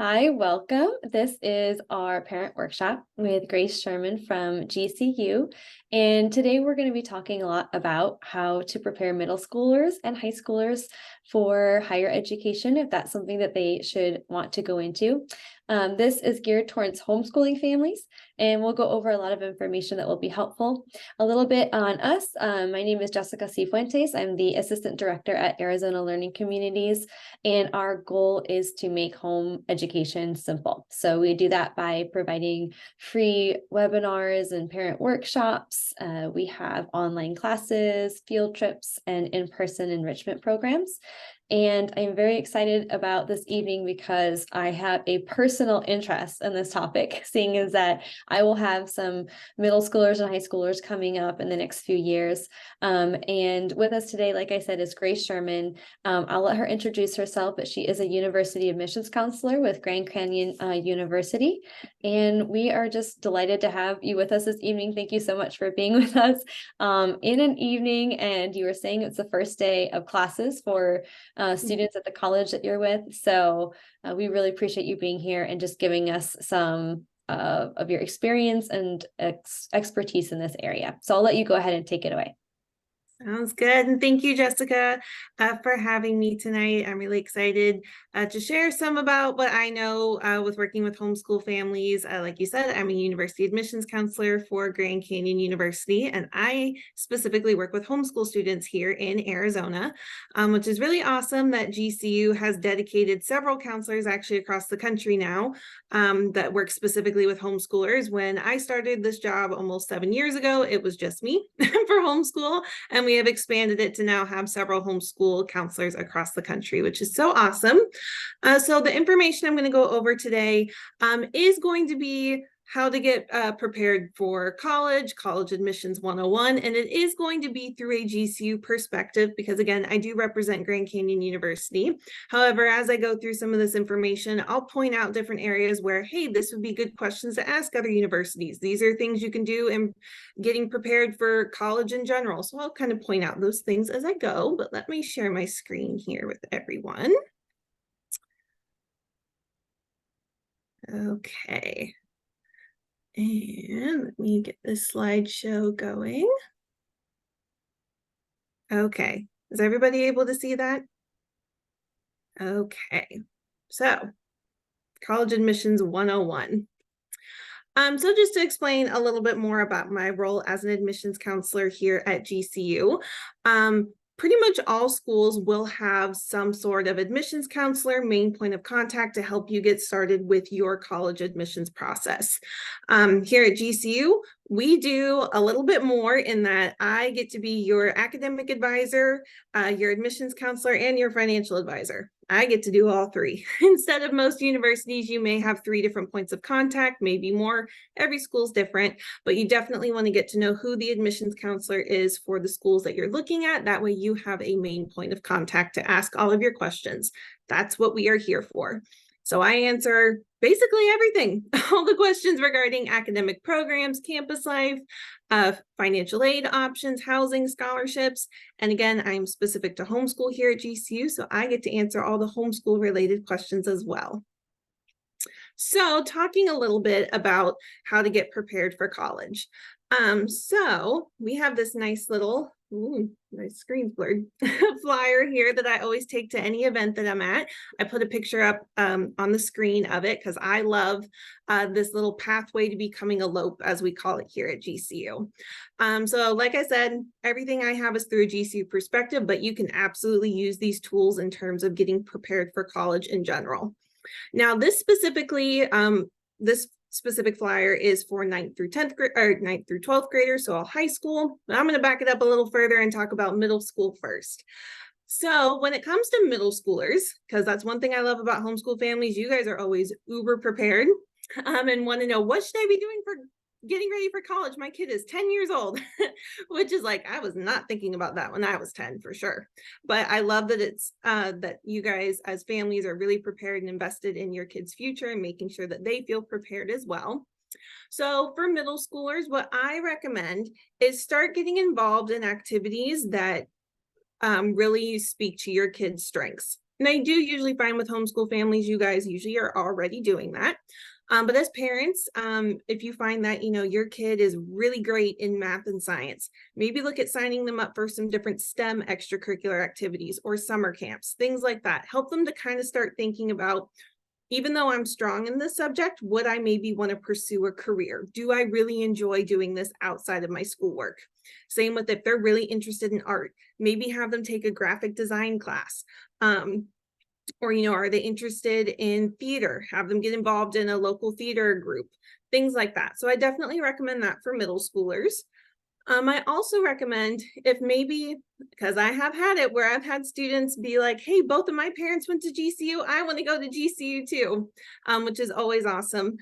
Hi, welcome. This is our parent workshop with Grace Sherman from GCU. And today we're going to be talking a lot about how to prepare middle schoolers and high schoolers for higher education, if that's something that they should want to go into. This is geared towards homeschooling families, and we'll go over a lot of information that will be helpful. A little bit on us. My name is Jessica Cifuentes. I'm the Assistant Director at Arizona Learning Communities, and our goal is to make home education simple. So we do that by providing free webinars and parent workshops. We have online classes, field trips, and in-person enrichment programs. And I'm very excited about this evening because I have a personal interest in this topic, seeing as that I will have some middle schoolers and high schoolers coming up in the next few years. And with us today, like I said, is Grace Sherman. I'll let her introduce herself, but she is a university admissions counselor with Grand Canyon University. And we are just delighted to have you with us this evening. Thank you so much for being with us in an evening. And you were saying it's the first day of classes for students at the college that you're with. So we really appreciate you being here and just giving us some of your experience and expertise in this area. So I'll let you go ahead and take it away. Sounds good. And thank you, Jessica, for having me tonight. I'm really excited to share some about what I know with working with homeschool families. Like you said, I'm a university admissions counselor for Grand Canyon University, and I specifically work with homeschool students here in Arizona, which is really awesome that GCU has dedicated several counselors actually across the country now that work specifically with homeschoolers. When I started this job almost 7 years ago, it was just me for homeschool, and we have expanded it to now have several homeschool counselors across the country, which is so awesome. So the information I'm going to go over today is going to be how to get prepared for college admissions 101, and it is going to be through a GCU perspective because, again, I do represent Grand Canyon University. However, as I go through some of this information, I'll point out different areas where, hey, this would be good questions to ask other universities. These are things you can do in getting prepared for college in general. So I'll kind of point out those things as I go, but let me share my screen here with everyone. Okay. And let me get this slideshow going. Okay, is everybody able to see that? Okay, so college admissions 101. So just to explain a little bit more about my role as an admissions counselor here at GCU, pretty much all schools will have some sort of admissions counselor, main point of contact to help you get started with your college admissions process. Here at GCU, we do a little bit more in that I get to be your academic advisor, your admissions counselor, and your financial advisor. I get to do all three. Instead of most universities, you may have 3 different points of contact, maybe more. Every school's different, but you definitely want to get to know who the admissions counselor is for the schools that you're looking at. That way you have a main point of contact to ask all of your questions. That's what we are here for. So I answer basically everything, all the questions regarding academic programs, campus life, financial aid options, housing, scholarships. And again, I'm specific to homeschool here at GCU, so I get to answer all the homeschool related questions as well. So talking a little bit about how to get prepared for college. So we have this nice little, my screen's blurred, flyer here that I always take to any event that I'm at. I put a picture up on the screen of it because I love this little pathway to becoming a LOPE, as we call it here at GCU. So like I said, everything I have is through a GCU perspective, but you can absolutely use these tools in terms of getting prepared for college in general. Now, this specifically, this specific flyer is for 9th through 10th grade or 9th through 12th graders, so all high school. I'm going to back it up a little further and talk about middle school first. So when it comes to middle schoolers, because that's one thing I love about homeschool families, you guys are always uber prepared and want to know, what should I be doing for getting ready for college? My kid is 10 years old, which is like, I was not thinking about that when I was 10 for sure. But I love that it's that you guys as families are really prepared and invested in your kids' future and making sure that they feel prepared as well. So for middle schoolers, what I recommend is start getting involved in activities that really speak to your kids' strengths. And I do usually find with homeschool families, you guys usually are already doing that. But as parents, if you find that, your kid is really great in math and science, maybe look at signing them up for some different STEM extracurricular activities or summer camps, things like that. Help them to kind of start thinking about, even though I'm strong in this subject, would I maybe want to pursue a career? Do I really enjoy doing this outside of my schoolwork? Same with if they're really interested in art, maybe have them take a graphic design class. Or, are they interested in theater? Have them get involved in a local theater group, things like that. So I definitely recommend that for middle schoolers. I also recommend, if maybe, because I have had it where I've had students be like, hey, both of my parents went to GCU, I want to go to GCU too, which is always awesome.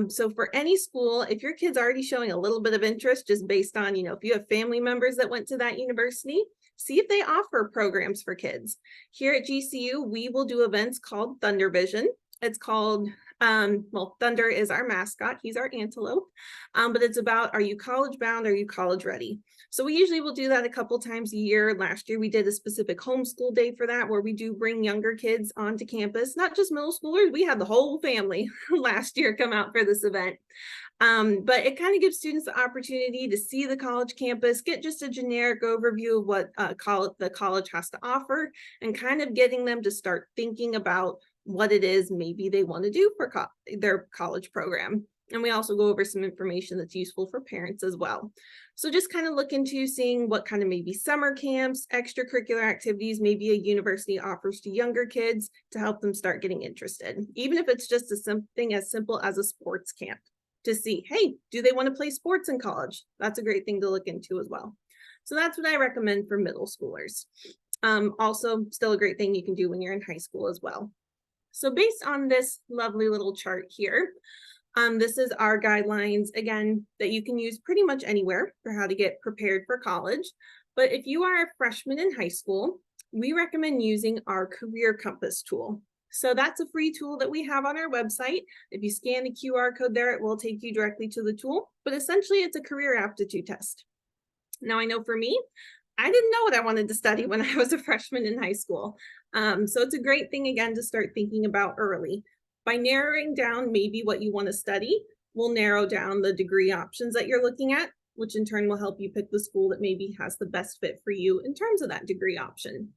So for any school, if your kid's already showing a little bit of interest, just based on, if you have family members that went to that university, see if they offer programs for kids. Here at GCU, we will do events called Thunder Vision. It's called, Thunder is our mascot. He's our antelope. But it's about, are you college bound? Are you college ready? So we usually will do that a couple times a year. Last year, we did a specific homeschool day for that, where we do bring younger kids onto campus, not just middle schoolers. We had the whole family last year come out for this event. But it kind of gives students the opportunity to see the college campus, get just a generic overview of what the college has to offer, and kind of getting them to start thinking about what it is maybe they want to do for their college program. And we also go over some information that's useful for parents as well. So just kind of look into seeing what kind of maybe summer camps, extracurricular activities, maybe a university offers to younger kids to help them start getting interested, even if it's just something as simple as a sports camp, to see, hey, do they want to play sports in college? That's a great thing to look into as well. So that's what I recommend for middle schoolers. Also, still a great thing you can do when you're in high school as well. So based on this lovely little chart here, this is our guidelines, again, that you can use pretty much anywhere for how to get prepared for college. But if you are a freshman in high school, we recommend using our Career Compass tool. So that's a free tool that we have on our website. If you scan the QR code there, it will take you directly to the tool. But essentially, it's a career aptitude test. Now, I know for me, I didn't know what I wanted to study when I was a freshman in high school. So it's a great thing, again, to start thinking about early. By narrowing down maybe what you want to study, we'll narrow down the degree options that you're looking at, which in turn will help you pick the school that maybe has the best fit for you in terms of that degree option.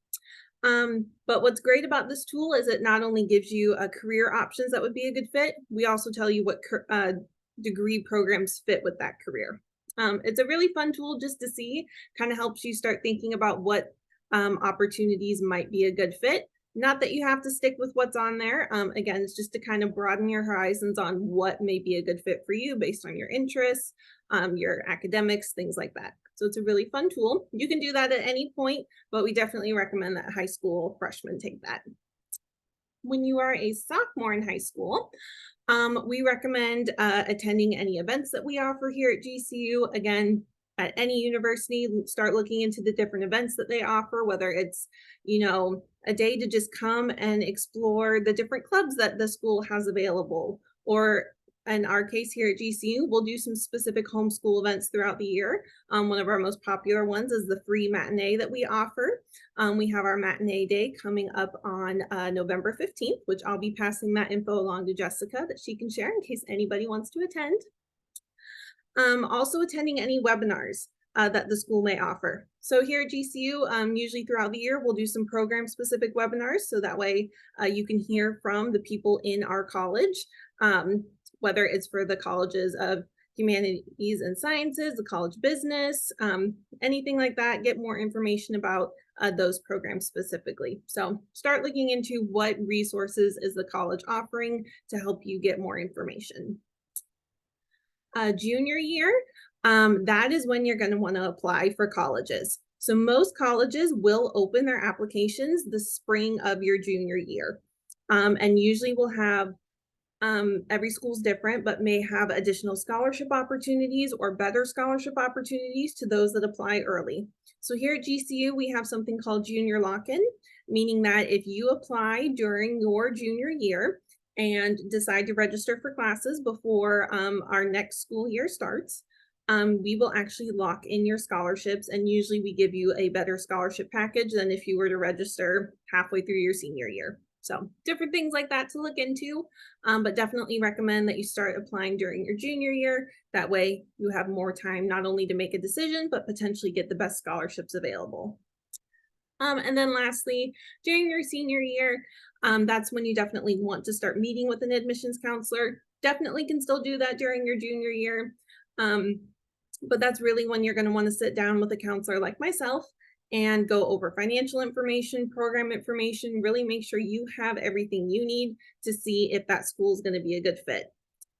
But what's great about this tool is it not only gives you career options that would be a good fit, we also tell you what degree programs fit with that career. It's a really fun tool just to see, kind of helps you start thinking about what opportunities might be a good fit. Not that you have to stick with what's on there. Again, it's just to kind of broaden your horizons on what may be a good fit for you based on your interests, your academics, things like that. So it's a really fun tool. You can do that at any point, but we definitely recommend that high school freshmen take that. When you are a sophomore in high school, we recommend attending any events that we offer here at GCU. Again, at any university, start looking into the different events that they offer, whether it's, a day to just come and explore the different clubs that the school has available, or in our case here at GCU, we'll do some specific homeschool events throughout the year. One of our most popular ones is the free matinee that we offer. We have our matinee day coming up on November 15th, which I'll be passing that info along to Jessica that she can share in case anybody wants to attend. Also attending any webinars that the school may offer. So here at GCU, usually throughout the year, we'll do some program specific webinars. So that way you can hear from the people in our college, whether it's for the colleges of humanities and sciences, the college business, anything like that, get more information about those programs specifically. So start looking into what resources is the college offering to help you get more information. Junior year, that is when you're going to want to apply for colleges. So most colleges will open their applications the spring of your junior year. And usually we'll have, every school's different, but may have additional scholarship opportunities or better scholarship opportunities to those that apply early. So here at GCU, we have something called junior lock-in, meaning that if you apply during your junior year and decide to register for classes before our next school year starts, we will actually lock in your scholarships, and usually we give you a better scholarship package than if you were to register halfway through your senior year. So different things like that to look into, but definitely recommend that you start applying during your junior year. That way you have more time not only to make a decision, but potentially get the best scholarships available. And then lastly, during your senior year, that's when you definitely want to start meeting with an admissions counselor. Definitely can still do that during your junior year. But that's really when you're going to want to sit down with a counselor like myself and go over financial information, program information, really make sure you have everything you need to see if that school is going to be a good fit.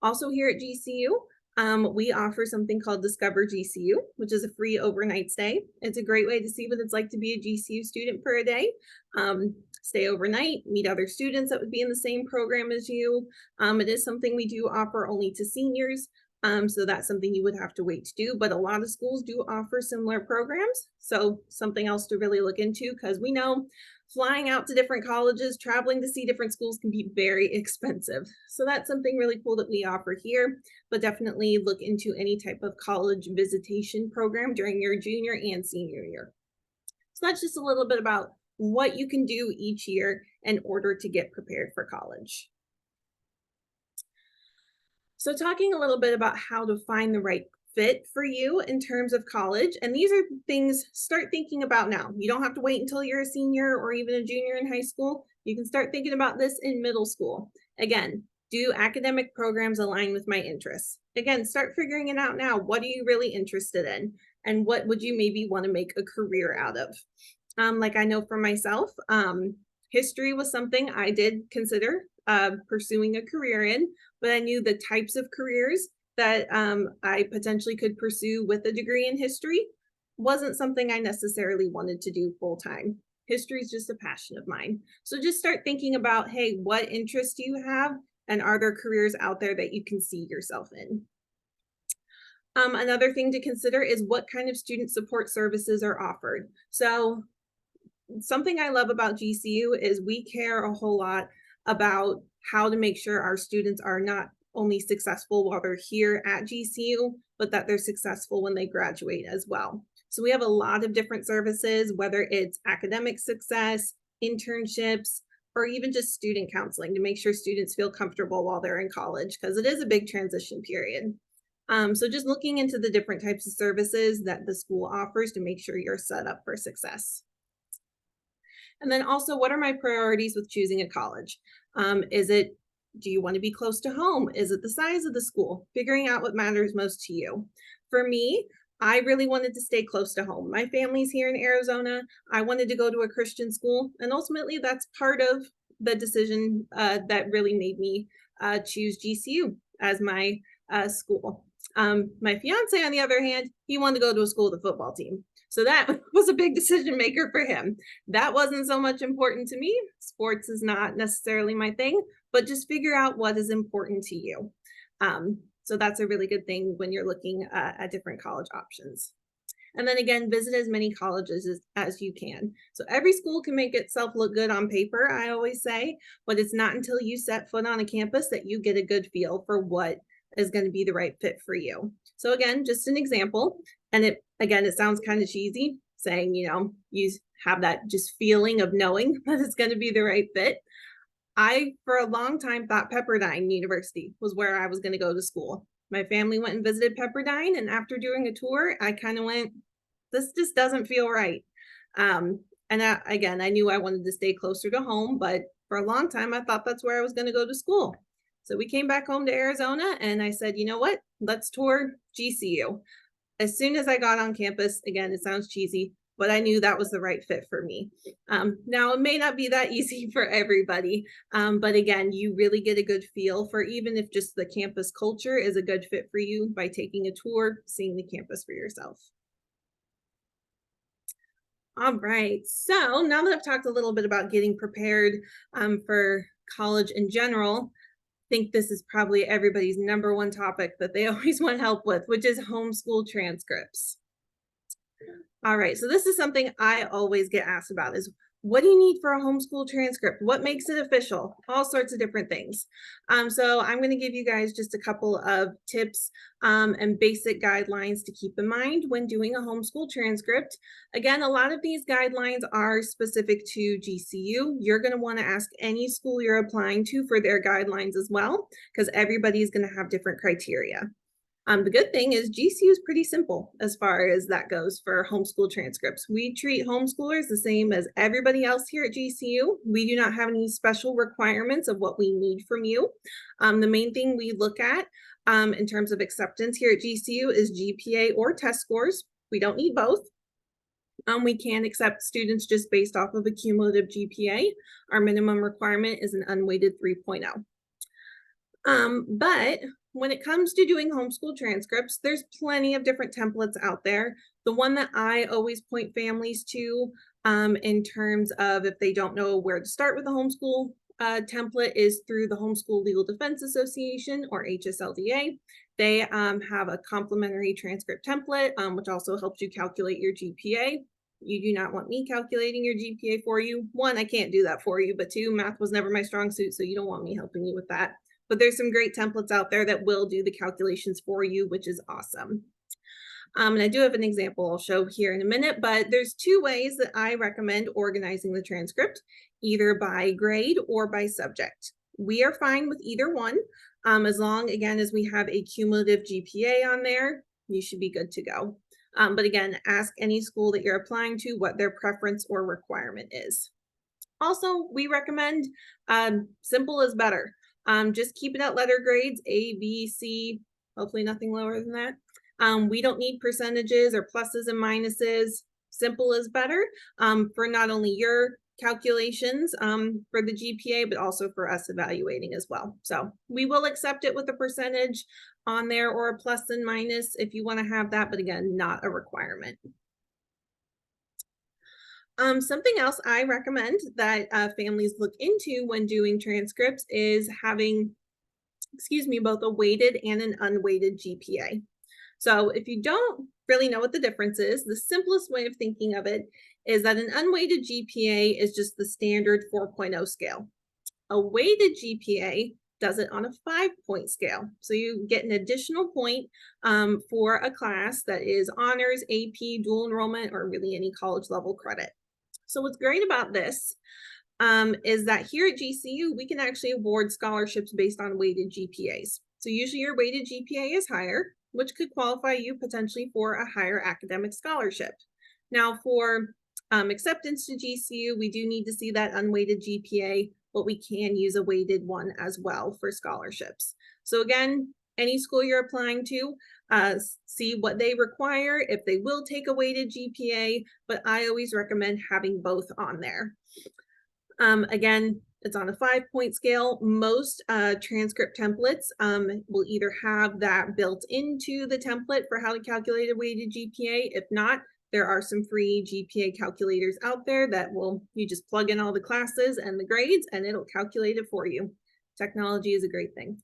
Also here at GCU, we offer something called Discover GCU, which is a free overnight stay. It's a great way to see what it's like to be a GCU student for a day. Stay overnight, meet other students that would be in the same program as you. It is something we do offer only to seniors. So that's something you would have to wait to do, but a lot of schools do offer similar programs. So something else to really look into, because we know flying out to different colleges, traveling to see different schools can be very expensive. So that's something really cool that we offer here, but definitely look into any type of college visitation program during your junior and senior year. So that's just a little bit about what you can do each year in order to get prepared for college. So talking a little bit about how to find the right fit for you in terms of college. And these are things start thinking about now. You don't have to wait until you're a senior or even a junior in high school. You can start thinking about this in middle school. Again, do academic programs align with my interests? Again, start figuring it out now. What are you really interested in? And what would you maybe want to make a career out of? Like I know for myself, history was something I did consider pursuing a career in, but I knew the types of careers that I potentially could pursue with a degree in history wasn't something I necessarily wanted to do full time. History is just a passion of mine. So just start thinking about, hey, what interests do you have? And are there careers out there that you can see yourself in? Another thing to consider is what kind of student support services are offered. So something I love about GCU is we care a whole lot about how to make sure our students are not only successful while they're here at GCU, but that they're successful when they graduate as well. So we have a lot of different services, whether it's academic success, internships, or even just student counseling to make sure students feel comfortable while they're in college, because it is a big transition period. So just looking into the different types of services that the school offers to make sure you're set up for success. And then also, what are my priorities with choosing a college? Do you want to be close to home? Is it the size of the school? Figuring out what matters most to you. For me, I really wanted to stay close to home. My family's here in Arizona. I wanted to go to a Christian school. And ultimately, that's part of the decision that really made me choose GCU as my school. My fiance, on the other hand, he wanted to go to a school with a football team. So that was a big decision maker for him. That wasn't so much important to me. Sports is not necessarily my thing, but just figure out what is important to you. So that's a really good thing when you're looking at different college options. And then again, visit as many colleges as you can. So every school can make itself look good on paper, I always say, but it's not until you set foot on a campus that you get a good feel for what is going to be the right fit for you. So again, just an example, and it sounds kind of cheesy saying, you have that just feeling of knowing that it's going to be the right fit. I, for a long time, thought Pepperdine University was where I was going to go to school. My family went and visited Pepperdine, and after doing a tour, I kind of went, this just doesn't feel right. And I knew I wanted to stay closer to home, but for a long time, I thought that's where I was going to go to school. So we came back home to Arizona, and I said, you know what? Let's tour GCU. As soon as I got on campus, again, it sounds cheesy, but I knew that was the right fit for me. Now, it may not be that easy for everybody, but again, you really get a good feel for even if just the campus culture is a good fit for you by taking a tour, seeing the campus for yourself. All right, so now that I've talked a little bit about getting prepared for college in general, I think this is probably everybody's number one topic that they always want help with, which is homeschool transcripts. All right, so this is something I always get asked about is What do you need for a homeschool transcript? What makes it official? All sorts of different things. So I'm going to give you guys just a couple of tips and basic guidelines to keep in mind when doing a homeschool transcript. Again, a lot of these guidelines are specific to GCU. You're going to want to ask any school you're applying to for their guidelines as well, because everybody's going to have different criteria. The good thing is GCU is pretty simple as far as that goes for homeschool transcripts. We treat homeschoolers the same as everybody else here at GCU. We do not have any special requirements of what we need from you. The main thing we look at in terms of acceptance here at GCU is GPA or test scores. We don't need both. We can accept students just based off of a cumulative GPA. Our minimum requirement is an unweighted 3.0. But when it comes to doing homeschool transcripts, there's plenty of different templates out there. The one that I always point families to in terms of if they don't know where to start with the homeschool template is through the Homeschool Legal Defense Association, or HSLDA. They have a complimentary transcript template, which also helps you calculate your GPA. You do not want me calculating your GPA for you. One, I can't do that for you, but two, math was never my strong suit, so you don't want me helping you with that. But there's some great templates out there that will do the calculations for you, which is awesome. And I do have an example I'll show here in a minute, but there's two ways that I recommend organizing the transcript, either by grade or by subject. We are fine with either one, as long, again, as we have a cumulative GPA on there, you should be good to go. But again, ask any school that you're applying to what their preference or requirement is. Also, we recommend simple is better. Just keep it at letter grades, A, B, C, hopefully nothing lower than that. We don't need percentages or pluses and minuses. Simple is better for not only your calculations for the GPA, but also for us evaluating as well. So we will accept it with a percentage on there or a plus and minus if you want to have that, but again, not a requirement. Something else I recommend that families look into when doing transcripts is having, both a weighted and an unweighted GPA. So if you don't really know what the difference is, the simplest way of thinking of it is that an unweighted GPA is just the standard 4.0 scale. A weighted GPA does it on a 5-point scale. So you get an additional point for a class that is honors, AP, dual enrollment, or really any college level credit. So what's great about this is that here at GCU, we can actually award scholarships based on weighted GPAs. So usually your weighted GPA is higher, which could qualify you potentially for a higher academic scholarship. Now for acceptance to GCU, we do need to see that unweighted GPA, but we can use a weighted one as well for scholarships. So again, any school you're applying to, see what they require, if they will take a weighted GPA, but I always recommend having both on there. Again, it's on a 5-point scale. Most transcript templates will either have that built into the template for how to calculate a weighted GPA. If not, there are some free GPA calculators out there that you just plug in all the classes and the grades and it'll calculate it for you. Technology is a great thing.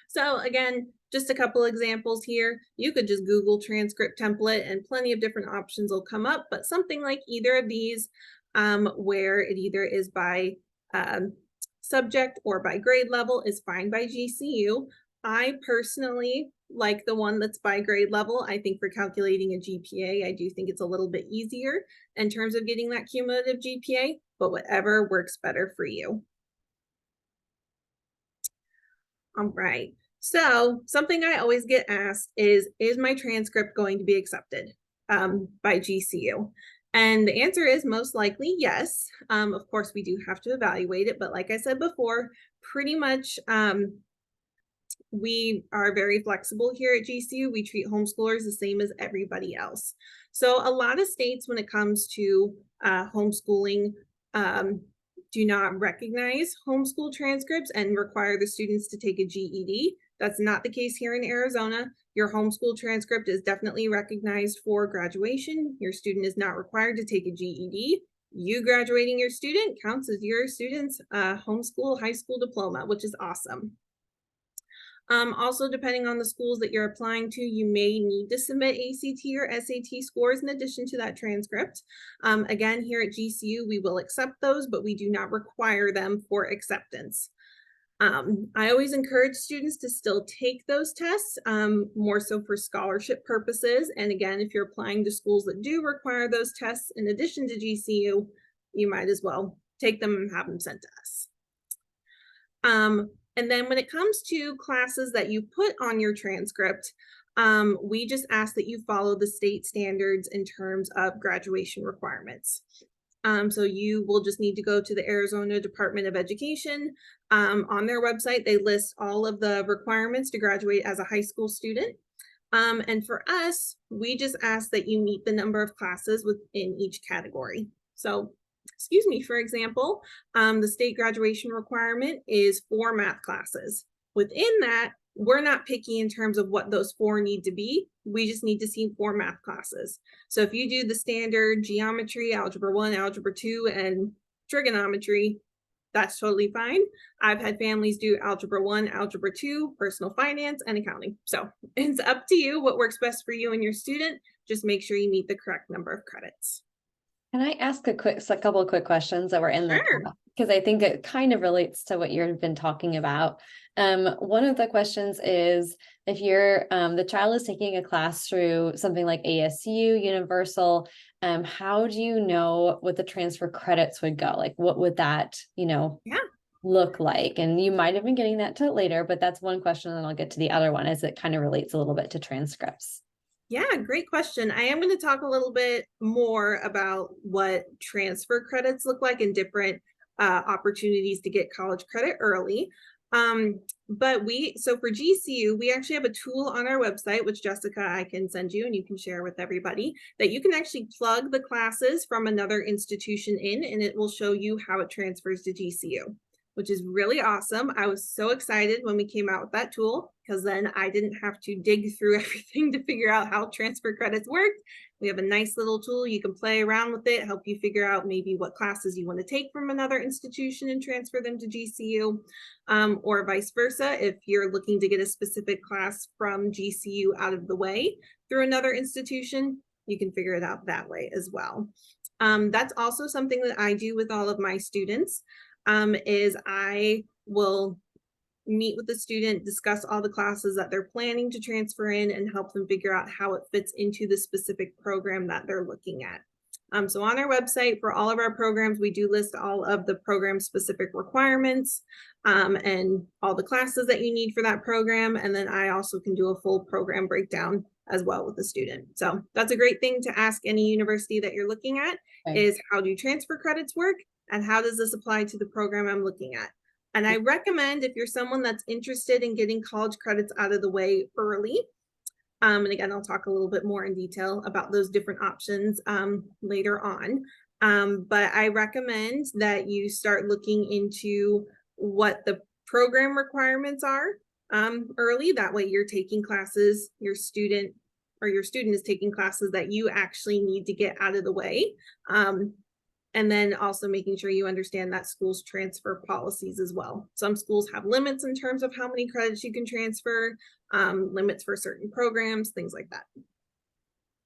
So again, just a couple examples here. You could just Google transcript template and plenty of different options will come up, but something like either of these where it either is by subject or by grade level is fine by GCU. I personally like the one that's by grade level. I think for calculating a GPA, I do think it's a little bit easier in terms of getting that cumulative GPA, but whatever works better for you. All right. So something I always get asked is my transcript going to be accepted by GCU? And the answer is most likely yes. Of course, we do have to evaluate it, but like I said before, pretty much we are very flexible here at GCU. We treat homeschoolers the same as everybody else. So a lot of states, when it comes to homeschooling, do not recognize homeschool transcripts and require the students to take a GED. That's not the case here in Arizona. Your homeschool transcript is definitely recognized for graduation. Your student is not required to take a GED. You graduating your student counts as your student's homeschool high school diploma, which is awesome. Also, depending on the schools that you're applying to, you may need to submit ACT or SAT scores in addition to that transcript. Again, here at GCU, we will accept those, but we do not require them for acceptance. I always encourage students to still take those tests, more so for scholarship purposes. And again, if you're applying to schools that do require those tests in addition to GCU, you might as well take them and have them sent to us. And then when it comes to classes that you put on your transcript, we just ask that you follow the state standards in terms of graduation requirements. So you will just need to go to the Arizona Department of Education. On their website, they list all of the requirements to graduate as a high school student. And for us, we just ask that you meet the number of classes within each category. So, excuse me, for example, the state graduation requirement is 4 math classes. Within that, we're not picky in terms of what those 4 need to be. We just need to see 4 math classes. So if you do the standard geometry, algebra 1, algebra 2, and trigonometry, that's totally fine. I've had families do algebra 1, algebra 2, personal finance, and accounting. So it's up to you what works best for you and your student. Just make sure you meet the correct number of credits. Can I ask a couple of quick questions that were in there? Sure. Because I think it kind of relates to what you've been talking about. One of the questions is if you're the child is taking a class through something like ASU, Universal, how do you know what the transfer credits would go? Like what would that, look like? And you might have been getting that to later, but that's one question, and then I'll get to the other one as it kind of relates a little bit to transcripts. Yeah, great question. I am going to talk a little bit more about what transfer credits look like and different opportunities to get college credit early. So for GCU, we actually have a tool on our website, which Jessica, I can send you and you can share with everybody, that you can actually plug the classes from another institution in, and it will show you how it transfers to GCU, which is really awesome. I was so excited when we came out with that tool because then I didn't have to dig through everything to figure out how transfer credits worked. We have a nice little tool. You can play around with it, help you figure out maybe what classes you want to take from another institution and transfer them to GCU, or vice versa. If you're looking to get a specific class from GCU out of the way through another institution, you can figure it out that way as well. That's also something that I do with all of my students. Is I will meet with the student, discuss all the classes that they're planning to transfer in, and help them figure out how it fits into the specific program that they're looking at. So on our website, for all of our programs, we do list all of the program specific requirements and all the classes that you need for that program. And then I also can do a full program breakdown as well with the student. So that's a great thing to ask any university that you're looking at, is how do transfer credits work? And how does this apply to the program I'm looking at? And I recommend, if you're someone that's interested in getting college credits out of the way early, and again, I'll talk a little bit more in detail about those different options later on. But I recommend that you start looking into what the program requirements are early. That way you're taking classes, your student is taking classes that you actually need to get out of the way. And then also making sure you understand that schools transfer policies as well. Some schools have limits in terms of how many credits you can transfer, limits for certain programs, things like that.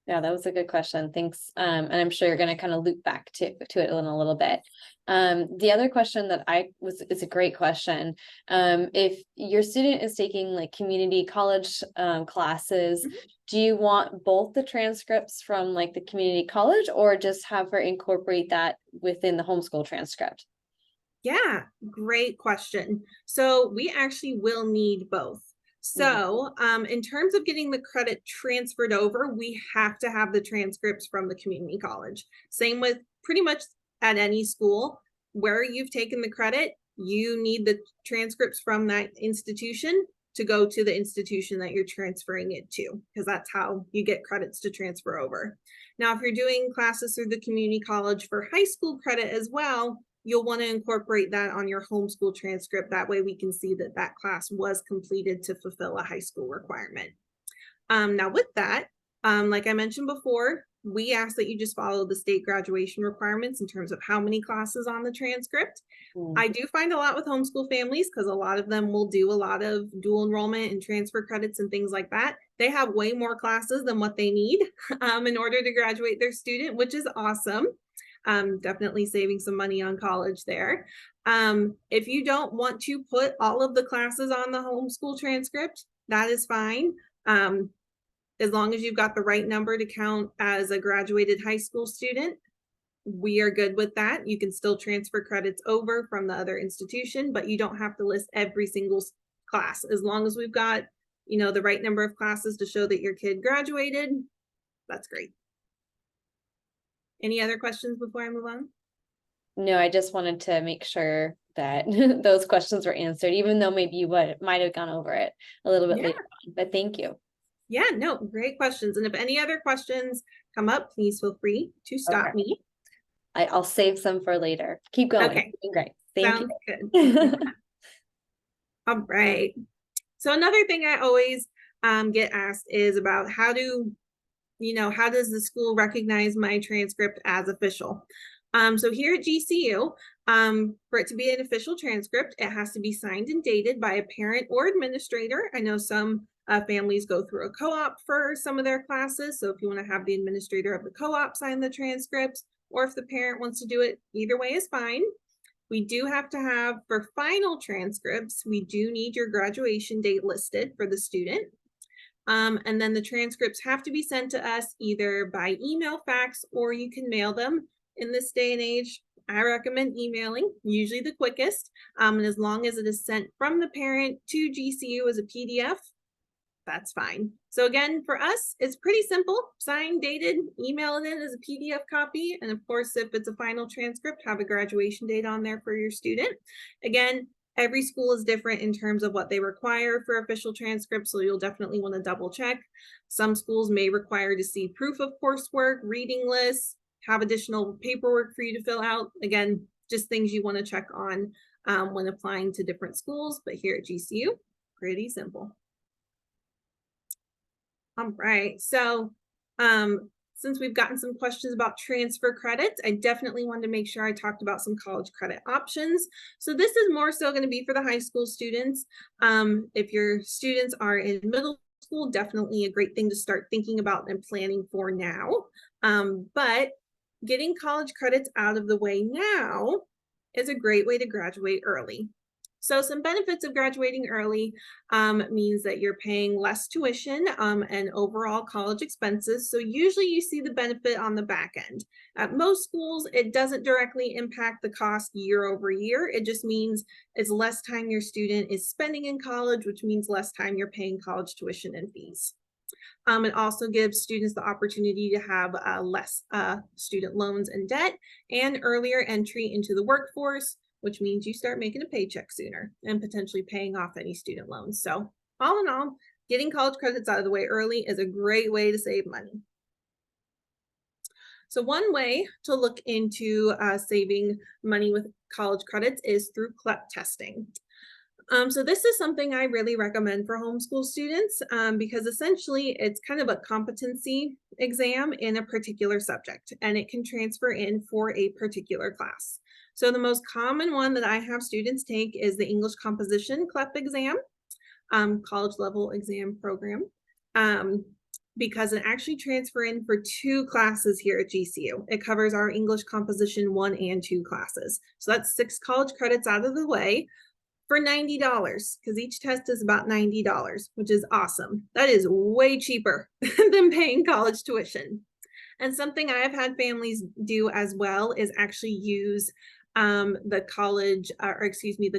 Yeah, that was a good question. Thanks. And I'm sure you're going to kind of loop back to it in a little bit. The other question that it's a great question. If your student is taking like community college classes, do you want both the transcripts from like the community college, or just have her incorporate that within the homeschool transcript? Yeah, great question. So we actually will need both. So in terms of getting the credit transferred over, we have to have the transcripts from the community college. Same with pretty much at any school where you've taken the credit, you need the transcripts from that institution to go to the institution that you're transferring it to, because that's how you get credits to transfer over. Now, if you're doing classes through the community college for high school credit as well, you'll want to incorporate that on your homeschool transcript. That way we can see that that class was completed to fulfill a high school requirement. Now with that, like I mentioned before, we ask that you just follow the state graduation requirements in terms of how many classes on the transcript. I do find a lot with homeschool families because a lot of them will do a lot of dual enrollment and transfer credits and things like that. They have way more classes than what they need in order to graduate their student, which is awesome. Definitely saving some money on college there. If you don't want to put all of the classes on the homeschool transcript, that is fine. As long as you've got the right number to count as a graduated high school student, we are good with that. You can still transfer credits over from the other institution, but you don't have to list every single class. As long as we've got, you know, the right number of classes to show that your kid graduated, that's great. Any other questions before I move on? No, I just wanted to make sure that those questions were answered, even though maybe you might have gone over it a little bit later on, but thank you. Yeah, no, great questions. And if any other questions come up, please feel free to stop me. I'll save some for later. Keep going. Okay. Great. Thank Sounds you. Good. All right. So another thing I always get asked is about how does the school recognize my transcript as official? So here at GCU, for it to be an official transcript, it has to be signed and dated by a parent or administrator. I know some families go through a co-op for some of their classes. So if you want to have the administrator of the co-op sign the transcript, or if the parent wants to do it, either way is fine. We do have to have, for final transcripts, we do need your graduation date listed for the student. And then the transcripts have to be sent to us either by email, fax, or you can mail them. In this day and age, I recommend emailing, usually the quickest. And as long as it is sent from the parent to GCU as a PDF, that's fine. So again, for us, it's pretty simple. Signed, dated, email it in as a PDF copy. And of course, if it's a final transcript, have a graduation date on there for your student. Again, every school is different in terms of what they require for official transcripts, so you'll definitely want to double check. Some schools may require to see proof of coursework, reading lists, have additional paperwork for you to fill out. Again, just things you want to check on when applying to different schools, but here at GCU, pretty simple. All right, so since we've gotten some questions about transfer credits, I definitely wanted to make sure I talked about some college credit options. So this is more so going to be for the high school students. If your students are in middle school, definitely a great thing to start thinking about and planning for now. But getting college credits out of the way now is a great way to graduate early. So some benefits of graduating early means that you're paying less tuition and overall college expenses. So usually you see the benefit on the back end. At most schools, it doesn't directly impact the cost year over year. It just means it's less time your student is spending in college, which means less time you're paying college tuition and fees. It also gives students the opportunity to have less student loans and debt and earlier entry into the workforce, which means you start making a paycheck sooner and potentially paying off any student loans. So all in all, getting college credits out of the way early is a great way to save money. So one way to look into saving money with college credits is through CLEP testing. So this is something I really recommend for homeschool students because essentially it's kind of a competency exam in a particular subject, and it can transfer in for a particular class. So the most common one that I have students take is the English composition CLEP exam, college level exam program, because it actually transfers in for 2 classes here at GCU. It covers our English composition 1 and 2 classes. So that's 6 college credits out of the way for $90, because each test is about $90, which is awesome. That is way cheaper than paying college tuition. And something I've had families do as well is actually use the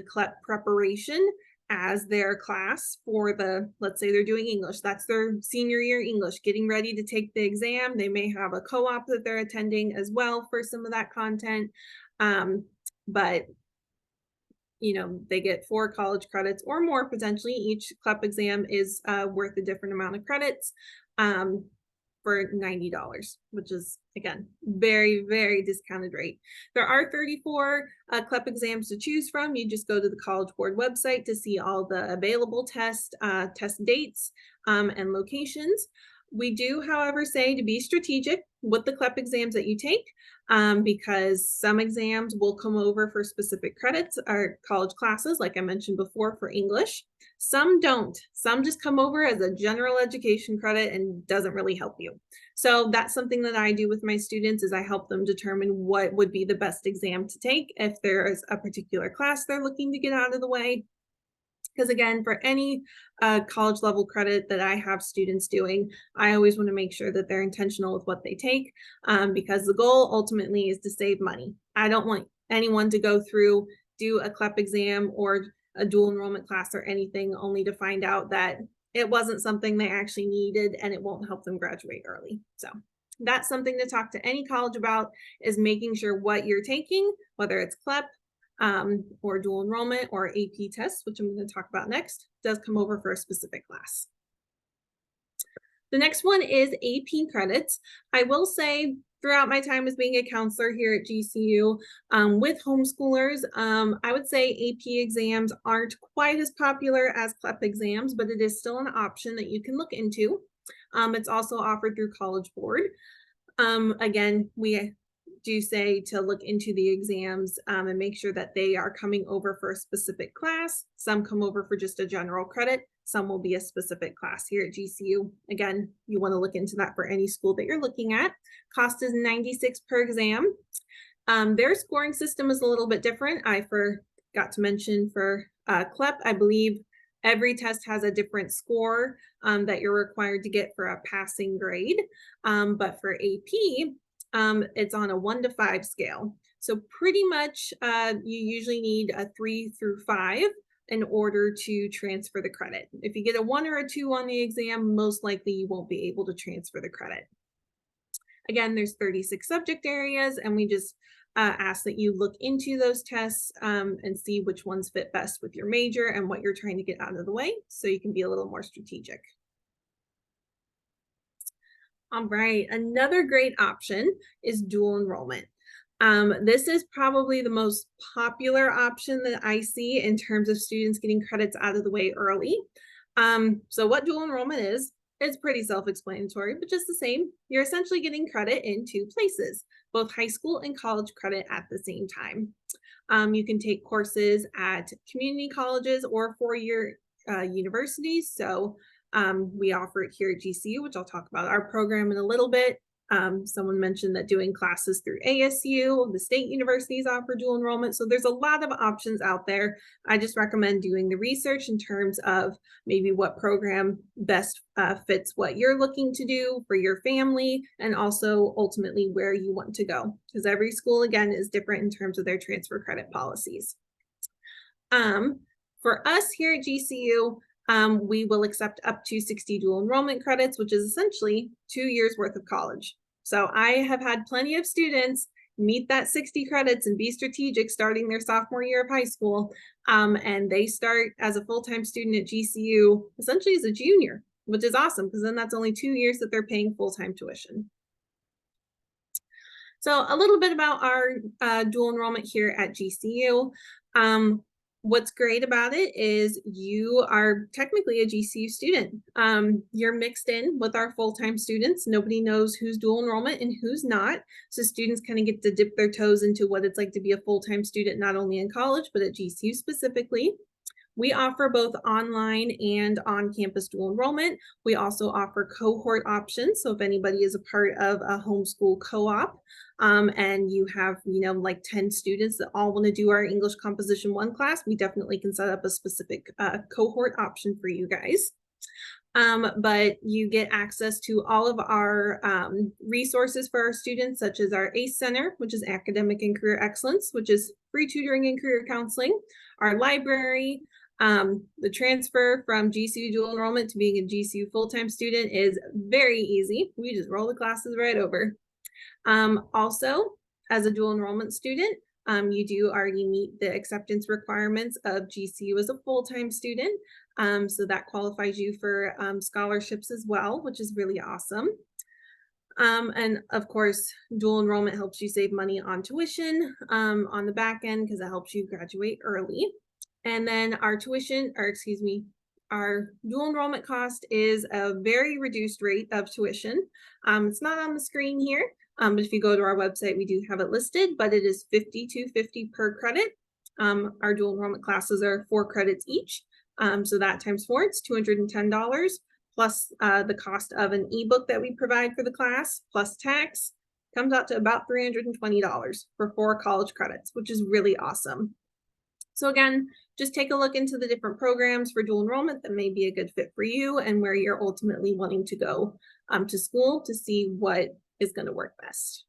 CLEP preparation as their class for let's say they're doing English. That's their senior year English, getting ready to take the exam. They may have a co-op that they're attending as well for some of that content. But they get 4 college credits or more potentially. Each CLEP exam is worth a different amount of credits for $90, which is, again, very, very discounted rate. There are 34 CLEP exams to choose from. You just go to the College Board website to see all the available test dates and locations. We do, however, say to be strategic. with the CLEP exams that you take, because some exams will come over for specific credits or college classes, like I mentioned before, for English. Some don't. Some just come over as a general education credit and doesn't really help you. So that's something that I do with my students, is I help them determine what would be the best exam to take if there is a particular class they're looking to get out of the way. Because again, for any college level credit that I have students doing, I always want to make sure that they're intentional with what they take, because the goal ultimately is to save money. I don't want anyone to go through, do a CLEP exam or a dual enrollment class or anything only to find out that it wasn't something they actually needed and it won't help them graduate early. So that's something to talk to any college about, is making sure what you're taking, whether it's CLEP, or dual enrollment or AP tests, which I'm going to talk about next, does come over for a specific class. The next one is AP credits. I will say, throughout my time as being a counselor here at GCU, with homeschoolers, I would say AP exams aren't quite as popular as CLEP exams, but it is still an option that you can look into. It's also offered through College Board. Again, we do say to look into the exams and make sure that they are coming over for a specific class. Some come over for just a general credit. Some will be a specific class here at GCU. Again, you want to look into that for any school that you're looking at. Cost is $96 per exam. Their scoring system is a little bit different. I forgot to mention for CLEP, I believe every test has a different score that you're required to get for a passing grade. But for AP, it's on a 1 to 5 scale. So pretty much you usually need a 3 through 5 in order to transfer the credit. If you get a 1 or a 2 on the exam, most likely you won't be able to transfer the credit. Again, there's 36 subject areas, and we just ask that you look into those tests and see which ones fit best with your major and what you're trying to get out of the way, so you can be a little more strategic. All right, another great option is dual enrollment. This is probably the most popular option that I see in terms of students getting credits out of the way early. So what dual enrollment is, it's pretty self-explanatory, but just the same, you're essentially getting credit in 2 places, both high school and college credit at the same time. You can take courses at community colleges or 4-year universities. So we offer it here at GCU, which I'll talk about our program in a little bit. Someone mentioned that doing classes through ASU, the state universities offer dual enrollment. So there's a lot of options out there. I just recommend doing the research in terms of maybe what program best fits what you're looking to do for your family, and also ultimately where you want to go, because every school, again, is different in terms of their transfer credit policies. For us here at GCU, we will accept up to 60 dual enrollment credits, which is essentially 2 years worth of college. So I have had plenty of students meet that 60 credits and be strategic starting their sophomore year of high school. And they start as a full-time student at GCU, essentially as a junior, which is awesome, because then that's only 2 years that they're paying full-time tuition. So a little bit about our dual enrollment here at GCU. What's great about it is you are technically a GCU student. You're mixed in with our full-time students. Nobody knows who's dual enrollment and who's not. So students kind of get to dip their toes into what it's like to be a full-time student, not only in college, but at GCU specifically. We offer both online and on-campus dual enrollment. We also offer cohort options. So if anybody is a part of a homeschool co-op and you have, like 10 students that all want to do our English Composition 1 class, we definitely can set up a specific cohort option for you guys. But you get access to all of our resources for our students, such as our ACE Center, which is Academic and Career Excellence, which is free tutoring and career counseling, our library. The transfer from GCU dual enrollment to being a GCU full-time student is very easy. We just roll the classes right over. Also, as a dual enrollment student, you do already meet the acceptance requirements of GCU as a full-time student. So that qualifies you for scholarships as well, which is really awesome. And of course, dual enrollment helps you save money on tuition on the back end, because it helps you graduate early. And then our our dual enrollment cost is a very reduced rate of tuition. It's not on the screen here, But if you go to our website, we do have it listed, but it is $52.50 per credit. Our dual enrollment classes are 4 credits each. So that times 4, it's $210, plus the cost of an ebook that we provide for the class, plus tax, comes out to about $320 for 4 college credits, which is really awesome. So again, just take a look into the different programs for dual enrollment that may be a good fit for you and where you're ultimately wanting to go to school to see what is going to work best.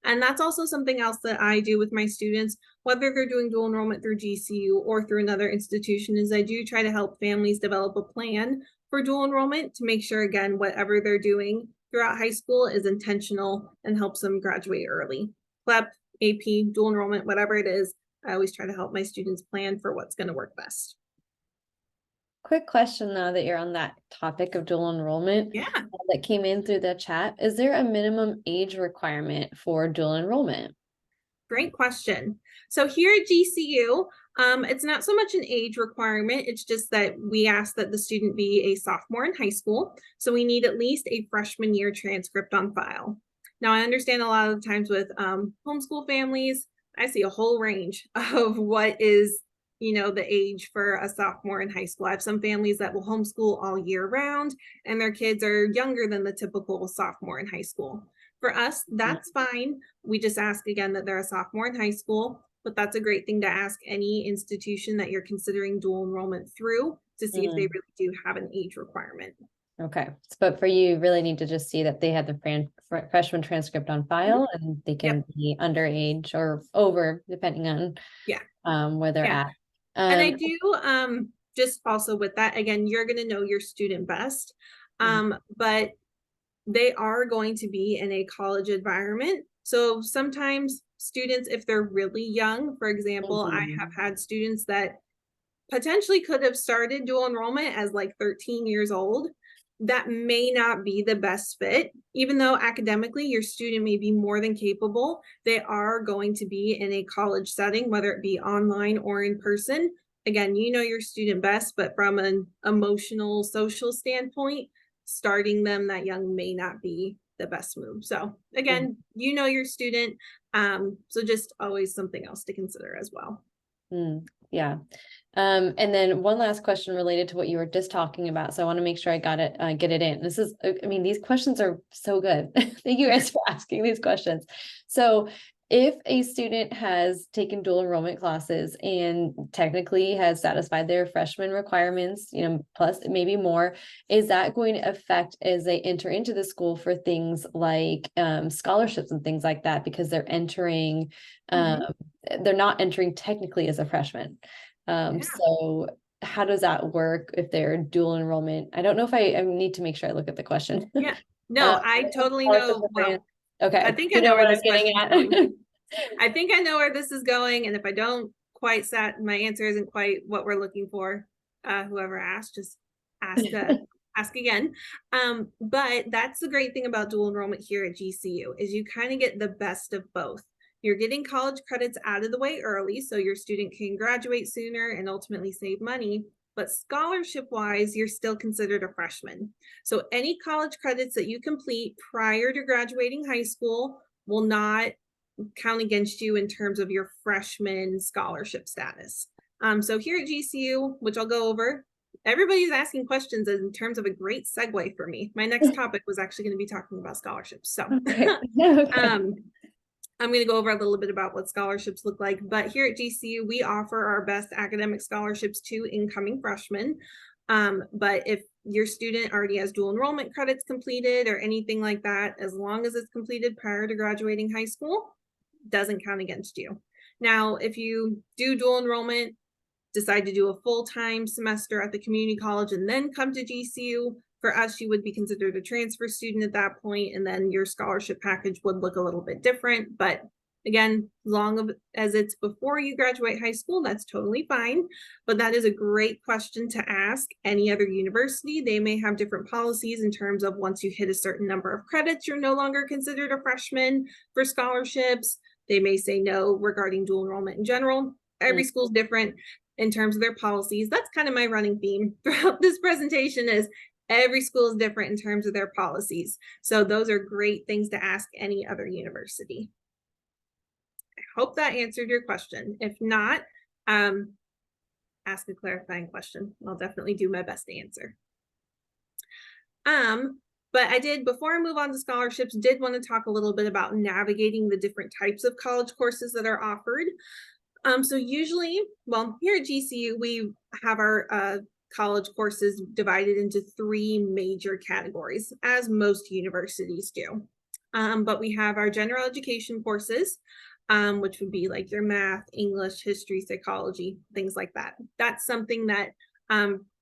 And that's also something else that I do with my students, whether they're doing dual enrollment through GCU or through another institution, is I do try to help families develop a plan for dual enrollment to make sure, again, whatever they're doing throughout high school is intentional and helps them graduate early. CLEP, AP, dual enrollment, whatever it is, I always try to help my students plan for what's going to work best. Quick question now that you're on that topic of dual enrollment. Yeah. That came in through the chat. Is there a minimum age requirement for dual enrollment? Great question. So here at GCU, it's not so much an age requirement. It's just that we ask that the student be a sophomore in high school. So we need at least a freshman year transcript on file. Now, I understand a lot of the times with homeschool families, I see a whole range of what is, the age for a sophomore in high school. I have some families that will homeschool all year round, and their kids are younger than the typical sophomore in high school. For us, that's fine. We just ask again that they're a sophomore in high school, but that's a great thing to ask any institution that you're considering dual enrollment through to see if they really do have an age requirement. Okay, but for you, you really need to just see that they have the freshman transcript on file and they can be underage or over, depending on where they're at. And I do, just also with that, again, you're going to know your student best, but they are going to be in a college environment. So sometimes students, if they're really young, for example, I have had students that potentially could have started dual enrollment as like 13 years old. That may not be the best fit. Even though academically your student may be more than capable, they are going to be in a college setting, whether it be online or in person. Again, you know your student best, but from an emotional, social standpoint, starting them that young may not be the best move. So again, you know your student. So just always something else to consider as well. Yeah. And then one last question related to what you were just talking about. So I want to make sure I got it, get it in. This is, I mean, these questions are so good. Thank you guys for asking these questions. So if a student has taken dual enrollment classes and technically has satisfied their freshman requirements, plus maybe more, is that going to affect as they enter into the school for things like scholarships and things like that, because they're entering, they're not entering technically as a freshman. So how does that work if they're dual enrollment? I don't know if I need to make sure I look at the question. Yeah, no, I totally know. Well, okay. I think I know where this getting at. I think I know where this is going. And if I don't quite my answer isn't quite what we're looking for, whoever asked, just ask, ask again. But that's the great thing about dual enrollment here at GCU is you kind of get the best of both. You're getting college credits out of the way early, so your student can graduate sooner and ultimately save money. But scholarship-wise, you're still considered a freshman. So any college credits that you complete prior to graduating high school will not count against you in terms of your freshman scholarship status. So here at GCU, which I'll go over, everybody's asking questions in terms of a great segue for me. My next topic was actually going to be talking about scholarships. So I'm going to go over a little bit about what scholarships look like, but here at GCU, we offer our best academic scholarships to incoming freshmen. But if your student already has dual enrollment credits completed or anything like that, as long as it's completed prior to graduating high school, doesn't count against you. Now, if you do dual enrollment, decide to do a full-time semester at the community college and then come to GCU, for us, you would be considered a transfer student at that point, and then your scholarship package would look a little bit different. But again, as long as it's before you graduate high school, that's totally fine. But that is a great question to ask any other university. They may have different policies in terms of once you hit a certain number of credits, you're no longer considered a freshman for scholarships. They may say no regarding dual enrollment in general. Every school's different in terms of their policies. That's kind of my running theme throughout this presentation is Every school is different in terms of their policies. So those are great things to ask any other university. I hope that answered your question. If not, ask a clarifying question. I'll definitely do my best to answer. But I did, before I move on to scholarships, did want to talk a little bit about navigating the different types of college courses that are offered. So usually, well, here at GCU, we have our college courses divided into 3 major categories, as most universities do. But we have our general education courses, which would be like your math, English, history, psychology, things like that. That's something that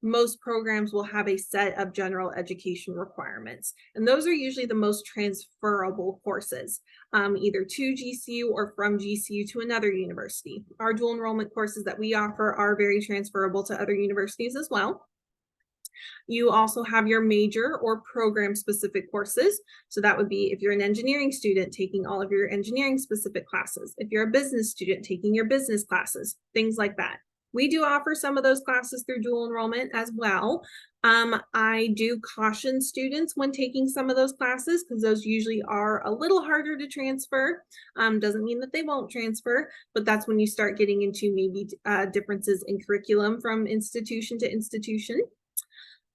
most programs will have a set of general education requirements. And those are usually the most transferable courses, either to GCU or from GCU to another university. Our dual enrollment courses that we offer are very transferable to other universities as well. You also have your major or program specific courses. So that would be if you're an engineering student taking all of your engineering specific classes, if you're a business student taking your business classes, things like that. We do offer some of those classes through dual enrollment as well. I do caution students when taking some of those classes because those usually are a little harder to transfer. Doesn't mean that they won't transfer, but that's when you start getting into maybe differences in curriculum from institution to institution.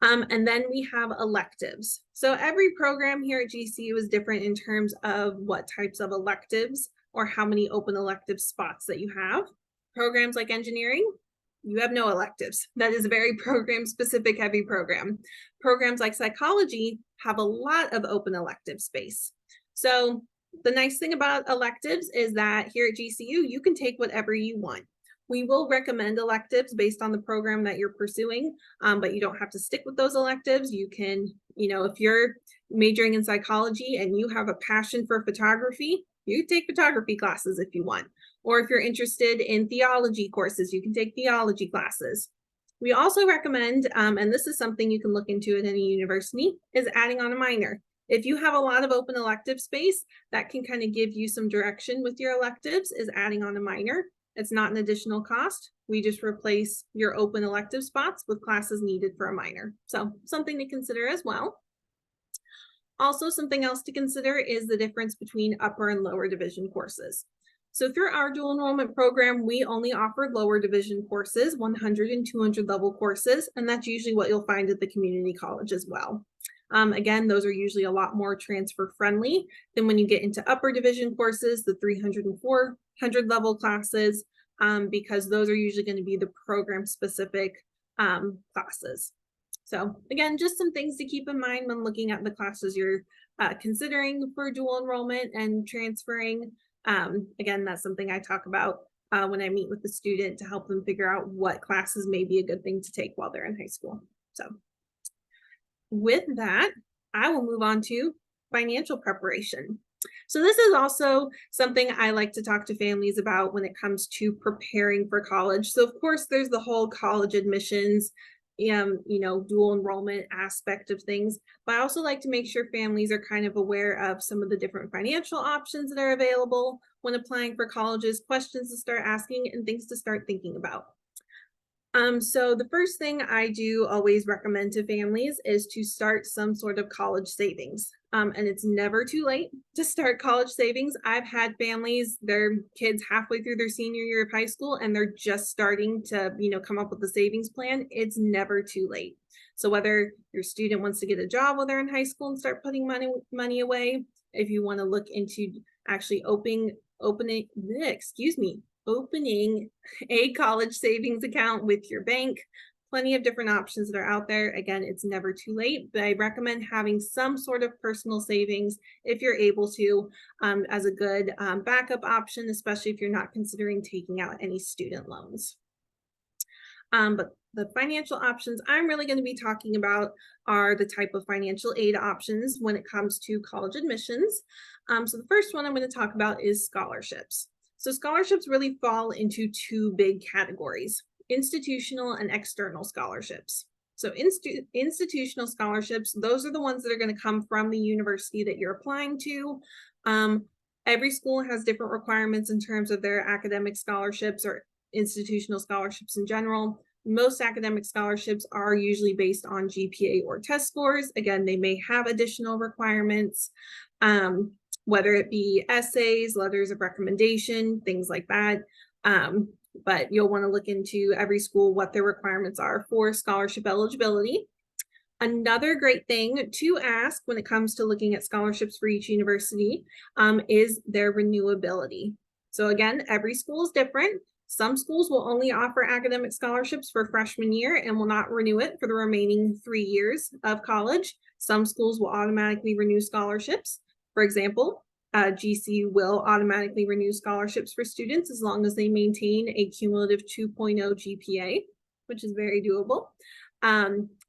And then we have electives. So every program here at GCU is different in terms of what types of electives or how many open elective spots that you have. Programs like engineering, you have no electives. That is a very program specific heavy program. Programs like psychology have a lot of open elective space. So the nice thing about electives is that here at GCU, you can take whatever you want. We will recommend electives based on the program that you're pursuing, but you don't have to stick with those electives. You can, if you're majoring in psychology and you have a passion for photography, you take photography classes if you want. Or if you're interested in theology courses, you can take theology classes. We also recommend, and this is something you can look into at any university, is adding on a minor. If you have a lot of open elective space, that can kind of give you some direction with your electives, is adding on a minor. It's not an additional cost. We just replace your open elective spots with classes needed for a minor. So something to consider as well. Also, something else to consider is the difference between upper and lower division courses. So through our dual enrollment program, we only offer lower division courses, 100 and 200 level courses, and that's usually what you'll find at the community college as well. Again, those are usually a lot more transfer friendly than when you get into upper division courses, the 300 and 400 level classes, because those are usually going to be the program specific classes. So again, just some things to keep in mind when looking at the classes you're considering for dual enrollment and transferring. Again, that's something I talk about when I meet with the student to help them figure out what classes may be a good thing to take while they're in high school. So with that, I will move on to financial preparation. So this is also something I like to talk to families about when it comes to preparing for college. So of course, there's the whole college admissions, dual enrollment aspect of things, but I also like to make sure families are kind of aware of some of the different financial options that are available when applying for colleges, questions to start asking, and things to start thinking about. So the first thing I do always recommend to families is to start some sort of college savings. And it's never too late to start college savings. I've had families, their kids halfway through their senior year of high school, and they're just starting to, come up with a savings plan. It's never too late. So whether your student wants to get a job while they're in high school and start putting money away, if you want to look into actually opening a college savings account with your bank, plenty of different options that are out there. Again, it's never too late, but I recommend having some sort of personal savings if you're able to, as a good backup option, especially if you're not considering taking out any student loans. But the financial options I'm really going to be talking about are the type of financial aid options when it comes to college admissions. So the first one I'm going to talk about is scholarships. So scholarships really fall into 2 big categories: institutional and external scholarships. So institutional scholarships, those are the ones that are going to come from the university that you're applying to. Every school has different requirements in terms of their academic scholarships or institutional scholarships in general. Most academic scholarships are usually based on GPA or test scores. Again, they may have additional requirements, whether it be essays, letters of recommendation, things like that. But you'll want to look into every school, what their requirements are for scholarship eligibility. Another great thing to ask when it comes to looking at scholarships for each university is their renewability. So again, every school is different. Some schools will only offer academic scholarships for freshman year and will not renew it for the remaining 3 years of college. Some schools will automatically renew scholarships. For example, GCU will automatically renew scholarships for students as long as they maintain a cumulative 2.0 GPA, which is very doable.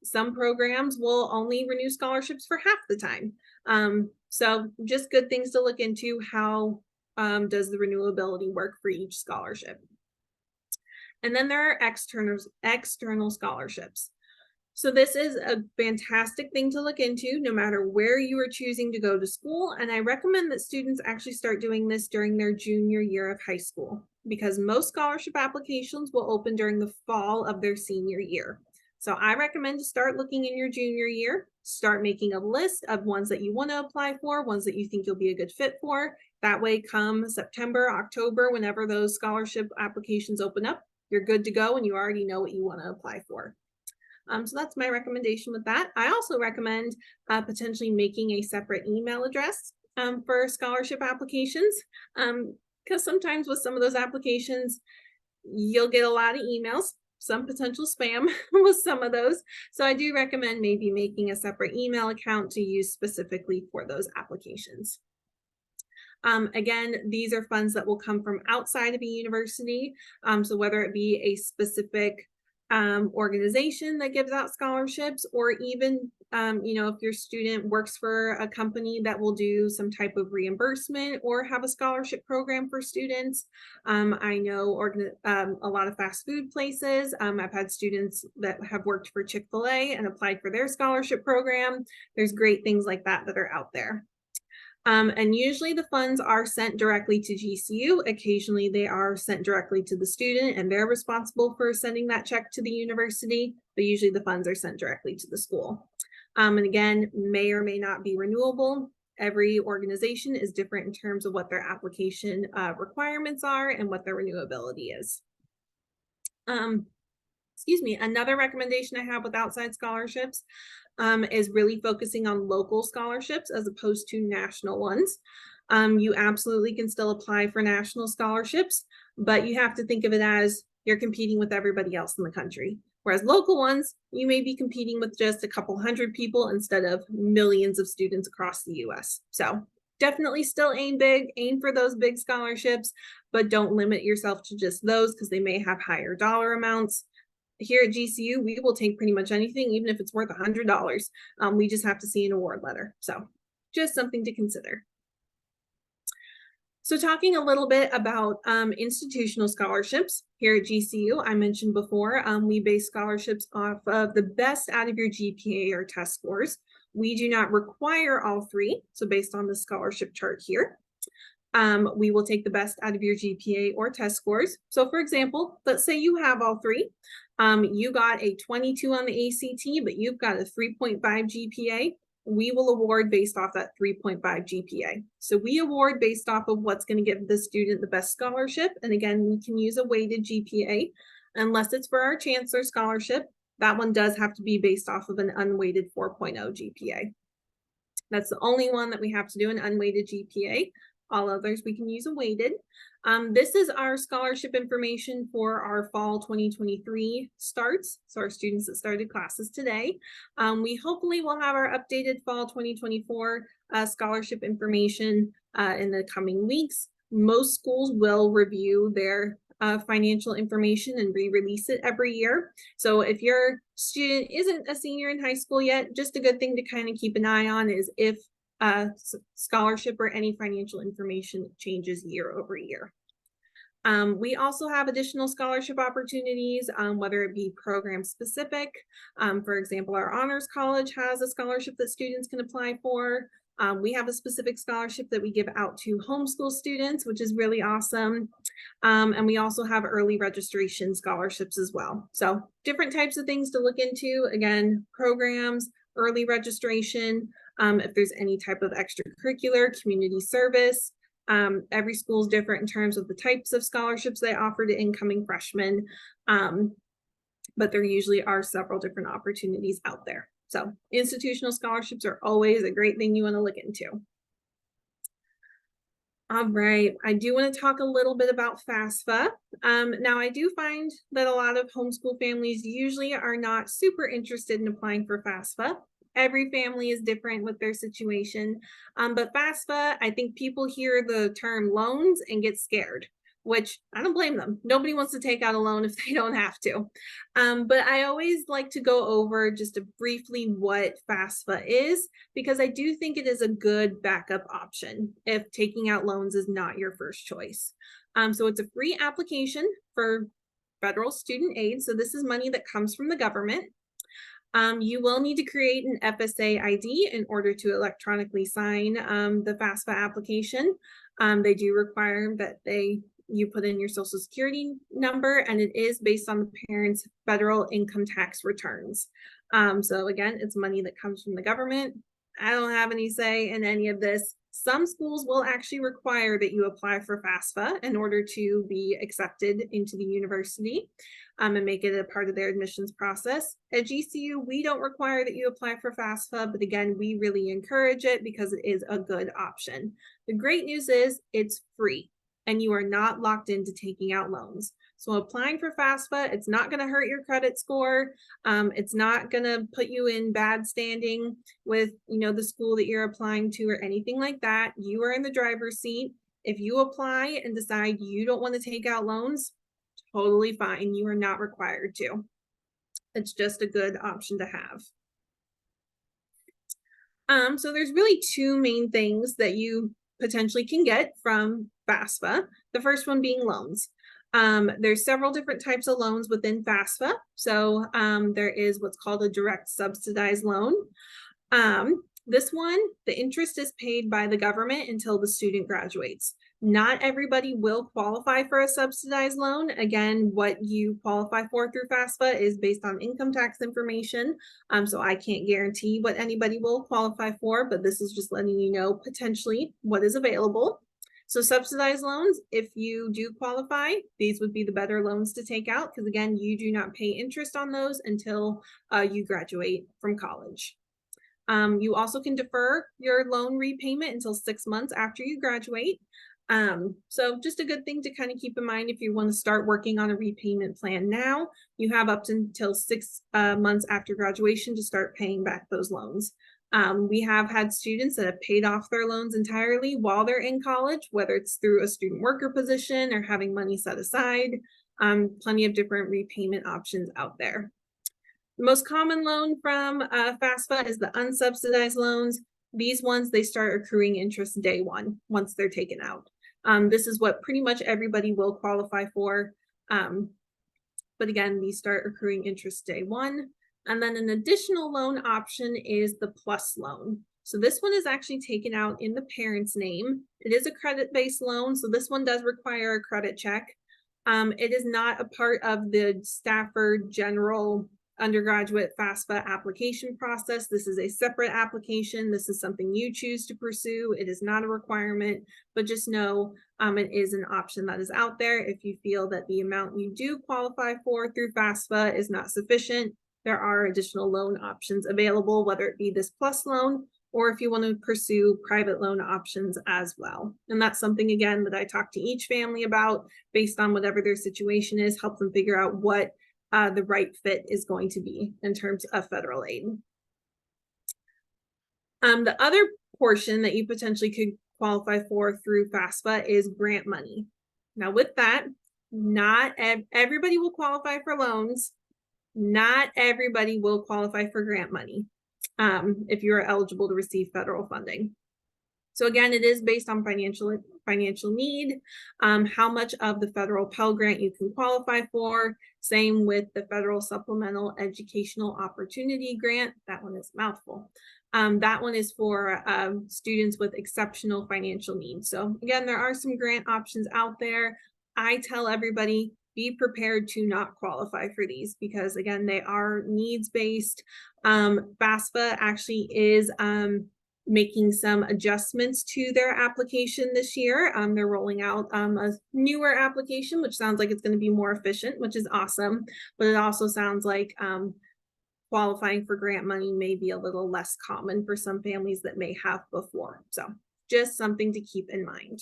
Some programs will only renew scholarships for half the time. So just good things to look into. How does the renewability work for each scholarship? And then there are external scholarships. So this is a fantastic thing to look into no matter where you are choosing to go to school. And I recommend that students actually start doing this during their junior year of high school, because most scholarship applications will open during the fall of their senior year. So I recommend to start looking in your junior year, start making a list of ones that you want to apply for, ones that you think you'll be a good fit for. That way, come September, October, whenever those scholarship applications open up, you're good to go and you already know what you want to apply for. So that's my recommendation with that. I also recommend potentially making a separate email address for scholarship applications, because sometimes with some of those applications, you'll get a lot of emails, some potential spam with some of those. So I do recommend maybe making a separate email account to use specifically for those applications. Again, these are funds that will come from outside of a university. So whether it be a specific organization that gives out scholarships, or even, if your student works for a company that will do some type of reimbursement or have a scholarship program for students. I know a lot of fast food places. I've had students that have worked for Chick-fil-A and applied for their scholarship program. There's great things like that that are out there. And usually the funds are sent directly to GCU. Occasionally they are sent directly to the student and they're responsible for sending that check to the university, but usually the funds are sent directly to the school. And again, may or may not be renewable. Every organization is different in terms of what their application requirements are and what their renewability is. Another recommendation I have with outside scholarships is really focusing on local scholarships as opposed to national ones. You absolutely can still apply for national scholarships, but you have to think of it as you're competing with everybody else in the country. Whereas local ones, you may be competing with just a couple hundred people instead of millions of students across the US. So definitely still aim big, aim for those big scholarships, but don't limit yourself to just those because they may have higher dollar amounts. Here at GCU, we will take pretty much anything, even if it's worth $100. We just have to see an award letter. So just something to consider. So talking a little bit about institutional scholarships here at GCU, I mentioned before, we base scholarships off of the best out of your GPA or test scores. We do not require all three. So based on the scholarship chart here, we will take the best out of your GPA or test scores. So for example, let's say you have all three. You got a 22 on the ACT, but you've got a 3.5 GPA. We will award based off that 3.5 GPA. So we award based off of what's going to give the student the best scholarship. And again, we can use a weighted GPA unless it's for our Chancellor Scholarship. That one does have to be based off of an unweighted 4.0 GPA. That's the only one that we have to do, an unweighted GPA. All others we can use a weighted. This is our scholarship information for our fall 2023 starts. So our students that started classes today. We hopefully will have our updated fall 2024 scholarship information in the coming weeks. Most schools will review their financial information and re-release it every year. So if your student isn't a senior in high school yet, just a good thing to kind of keep an eye on is if scholarship or any financial information changes year over year. We also have additional scholarship opportunities, whether it be program specific. For example, our honors college has a scholarship that students can apply for. We have a specific scholarship that we give out to homeschool students, which is really awesome. And we also have early registration scholarships as well. So different types of things to look into. Again, programs, early registration, if there's any type of extracurricular, community service. Every school is different in terms of the types of scholarships they offer to incoming freshmen. But there usually are several different opportunities out there. So institutional scholarships are always a great thing you want to look into. All right, I do want to talk a little bit about FAFSA. Now, I do find that a lot of homeschool families usually are not super interested in applying for FAFSA. Every family is different with their situation, but FAFSA, I think people hear the term loans and get scared, which I don't blame them. Nobody wants to take out a loan if they don't have to. But I always like to go over just briefly what FAFSA is, because I do think it is a good backup option if taking out loans is not your first choice. So it's a free application for federal student aid. So this is money that comes from the government. You will need to create an FSA ID in order to electronically sign the FAFSA application. They do require that you put in your social security number, and it is based on the parents' federal income tax returns. So again, it's money that comes from the government. I don't have any say in any of this. Some schools will actually require that you apply for FAFSA in order to be accepted into the university and make it a part of their admissions process. At GCU, we don't require that you apply for FAFSA, but again, we really encourage it because it is a good option. The great news is it's free, and you are not locked into taking out loans. So applying for FAFSA, it's not going to hurt your credit score. It's not going to put you in bad standing with, the school that you're applying to or anything like that. You are in the driver's seat. If you apply and decide you don't want to take out loans, totally fine. You are not required to. It's just a good option to have. So there's really two main things that you potentially can get from FAFSA. The first one being loans. There's several different types of loans within FAFSA. So there is what's called a direct subsidized loan. This one, the interest is paid by the government until the student graduates. Not everybody will qualify for a subsidized loan. Again, what you qualify for through FAFSA is based on income tax information. So I can't guarantee what anybody will qualify for, but this is just letting you know potentially what is available. So subsidized loans, if you do qualify, these would be the better loans to take out because again, you do not pay interest on those until you graduate from college. You also can defer your loan repayment until 6 months after you graduate. So just a good thing to kind of keep in mind if you want to start working on a repayment plan now, you have up until 6 months after graduation to start paying back those loans. We have had students that have paid off their loans entirely while they're in college, whether it's through a student worker position or having money set aside. Plenty of different repayment options out there. The most common loan from FAFSA is the unsubsidized loans. These ones, they start accruing interest day one once they're taken out. This is what pretty much everybody will qualify for. But again, these start accruing interest day one. And then an additional loan option is the PLUS loan. So this one is actually taken out in the parent's name. It is a credit-based loan, so this one does require a credit check. It is not a part of the Stafford General undergraduate FAFSA application process. This is a separate application. This is something you choose to pursue. It is not a requirement, but just know it is an option that is out there. If you feel that the amount you do qualify for through FAFSA is not sufficient, there are additional loan options available, whether it be this PLUS loan or if you want to pursue private loan options as well. And that's something, again, that I talk to each family about based on whatever their situation is, help them figure out what the right fit is going to be in terms of federal aid. The other portion that you potentially could qualify for through FAFSA is grant money. Now with that, not everybody will qualify for loans. Not everybody will qualify for grant money if you are eligible to receive federal funding. So again, it is based on financial financial need, how much of the federal Pell Grant you can qualify for. Same with the Federal Supplemental Educational Opportunity Grant. That one is a mouthful. That one is for students with exceptional financial needs. So again, there are some grant options out there. I tell everybody, be prepared to not qualify for these because again, they are needs-based. FAFSA actually is making some adjustments to their application this year. They're rolling out a newer application, which sounds like it's going to be more efficient, which is awesome. But it also sounds like qualifying for grant money may be a little less common for some families that may have before. So just something to keep in mind.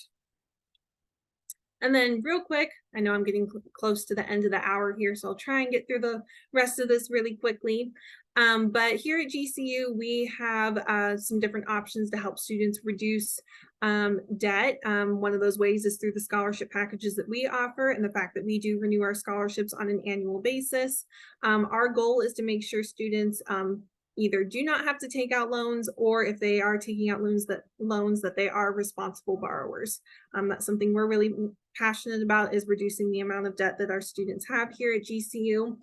And then real quick, I know I'm getting close to the end of the hour here, so I'll try and get through the rest of this really quickly. But here at GCU, we have some different options to help students reduce debt. One of those ways is through the scholarship packages that we offer and the fact that we do renew our scholarships on an annual basis. Our goal is to make sure students either do not have to take out loans, or if they are taking out loans that they are responsible borrowers. That's something we're really passionate about, is reducing the amount of debt that our students have here at GCU.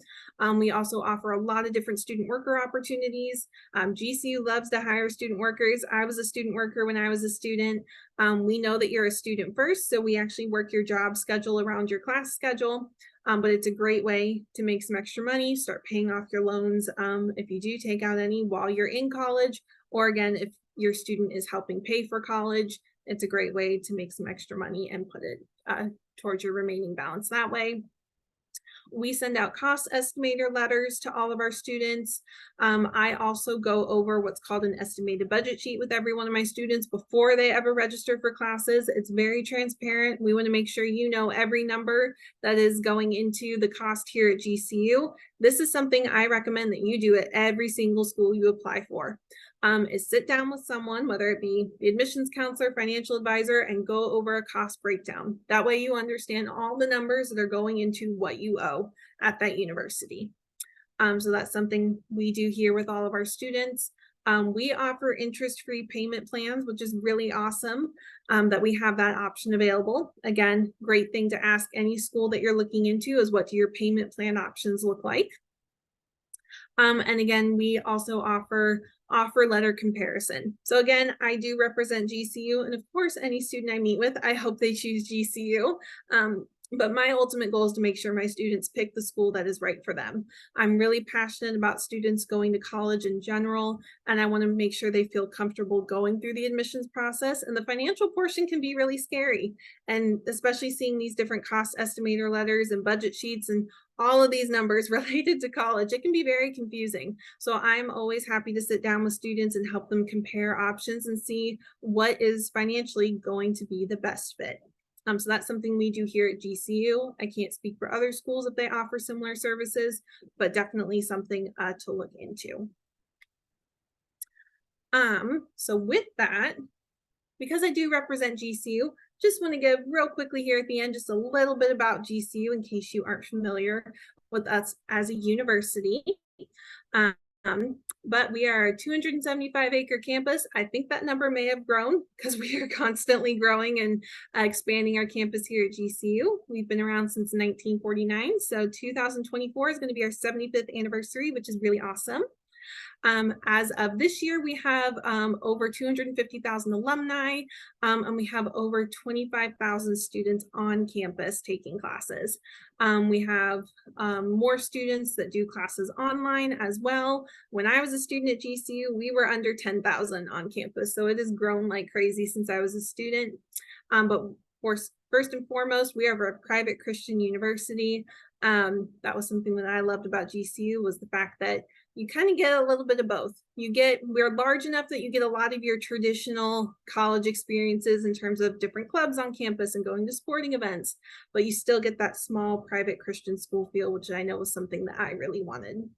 We also offer a lot of different student worker opportunities. GCU loves to hire student workers. I was a student worker when I was a student. We know that you're a student first, so we actually work your job schedule around your class schedule. But it's a great way to make some extra money, start paying off your loans if you do take out any while you're in college, or again, if your student is helping pay for college, it's a great way to make some extra money and put it towards your remaining balance that way. We send out cost estimator letters to all of our students. I also go over what's called an estimated budget sheet with every one of my students before they ever register for classes. It's very transparent. We want to make sure you know every number that is going into the cost here at GCU. This is something I recommend that you do at every single school you apply for. Is sit down with someone, whether it be the admissions counselor, financial advisor, and go over a cost breakdown. That way you understand all the numbers that are going into what you owe at that university. So that's something we do here with all of our students. We offer interest-free payment plans, which is really awesome that we have that option available. Again, great thing to ask any school that you're looking into is, what do your payment plan options look like? And again, we also offer letter comparison. So again, I do represent GCU, and of course, any student I meet with, I hope they choose GCU. But my ultimate goal is to make sure my students pick the school that is right for them. I'm really passionate about students going to college in general, and I want to make sure they feel comfortable going through the admissions process. And the financial portion can be really scary, and especially seeing these different cost estimator letters and budget sheets and all of these numbers related to college, it can be very confusing. So I'm always happy to sit down with students and help them compare options and see what is financially going to be the best fit. So that's something we do here at GCU. I can't speak for other schools if they offer similar services, but definitely something to look into. So with that, because I do represent GCU, just want to give real quickly here at the end just a little bit about GCU in case you aren't familiar with us as a university. But we are a 275-acre campus. I think that number may have grown because we are constantly growing and expanding our campus here at GCU. We've been around since 1949, so 2024 is going to be our 75th anniversary, which is really awesome. As of this year, we have over 250,000 alumni, and we have over 25,000 students on campus taking classes. We have more students that do classes online as well. When I was a student at GCU, we were under 10,000 on campus, so it has grown like crazy since I was a student. But first and foremost, we are a private Christian university. That was something that I loved about GCU, was the fact that you kind of get a little bit of both. We're large enough that you get a lot of your traditional college experiences in terms of different clubs on campus and going to sporting events, but you still get that small private Christian school feel, which I know was something that I really wanted.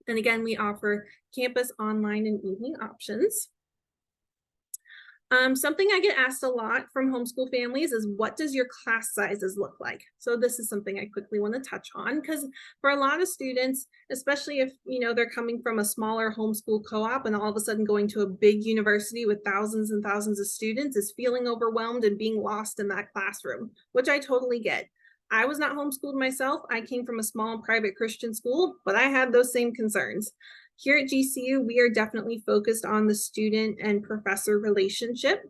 And again, we offer campus, online, and evening options. Something I get asked a lot from homeschool families is, what does your class sizes look like? So this is something I quickly want to touch on, because for a lot of students, especially if they're coming from a smaller homeschool co-op and all of a sudden going to a big university with thousands and thousands of students, is feeling overwhelmed and being lost in that classroom, which I totally get. I was not homeschooled myself. I came from a small private Christian school, but I had those same concerns. Here at GCU, we are definitely focused on the student and professor relationship.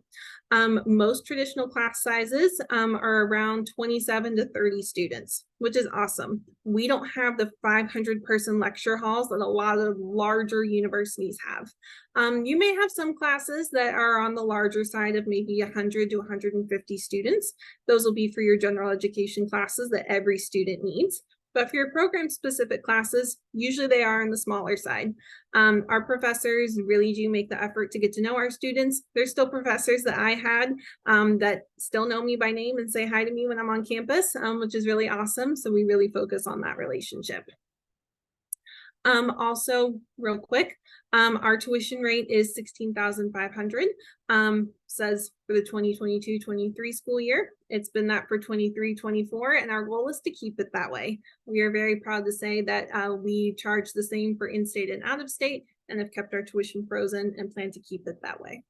Most traditional class sizes are around 27 to 30 students, which is awesome. We don't have the 500-person lecture halls that a lot of larger universities have. You may have some classes that are on the larger side of maybe 100 to 150 students. Those will be for your general education classes that every student needs. But for your program-specific classes, usually they are on the smaller side. Our professors really do make the effort to get to know our students. There's still professors that I had that still know me by name and say hi to me when I'm on campus, which is really awesome. So we really focus on that relationship. Also, real quick, our tuition rate is $16,500. Says for the 2022-23 school year. It's been that for 23-24, and our goal is to keep it that way. We are very proud to say that we charge the same for in-state and out-of-state, and have kept our tuition frozen and plan to keep it that way.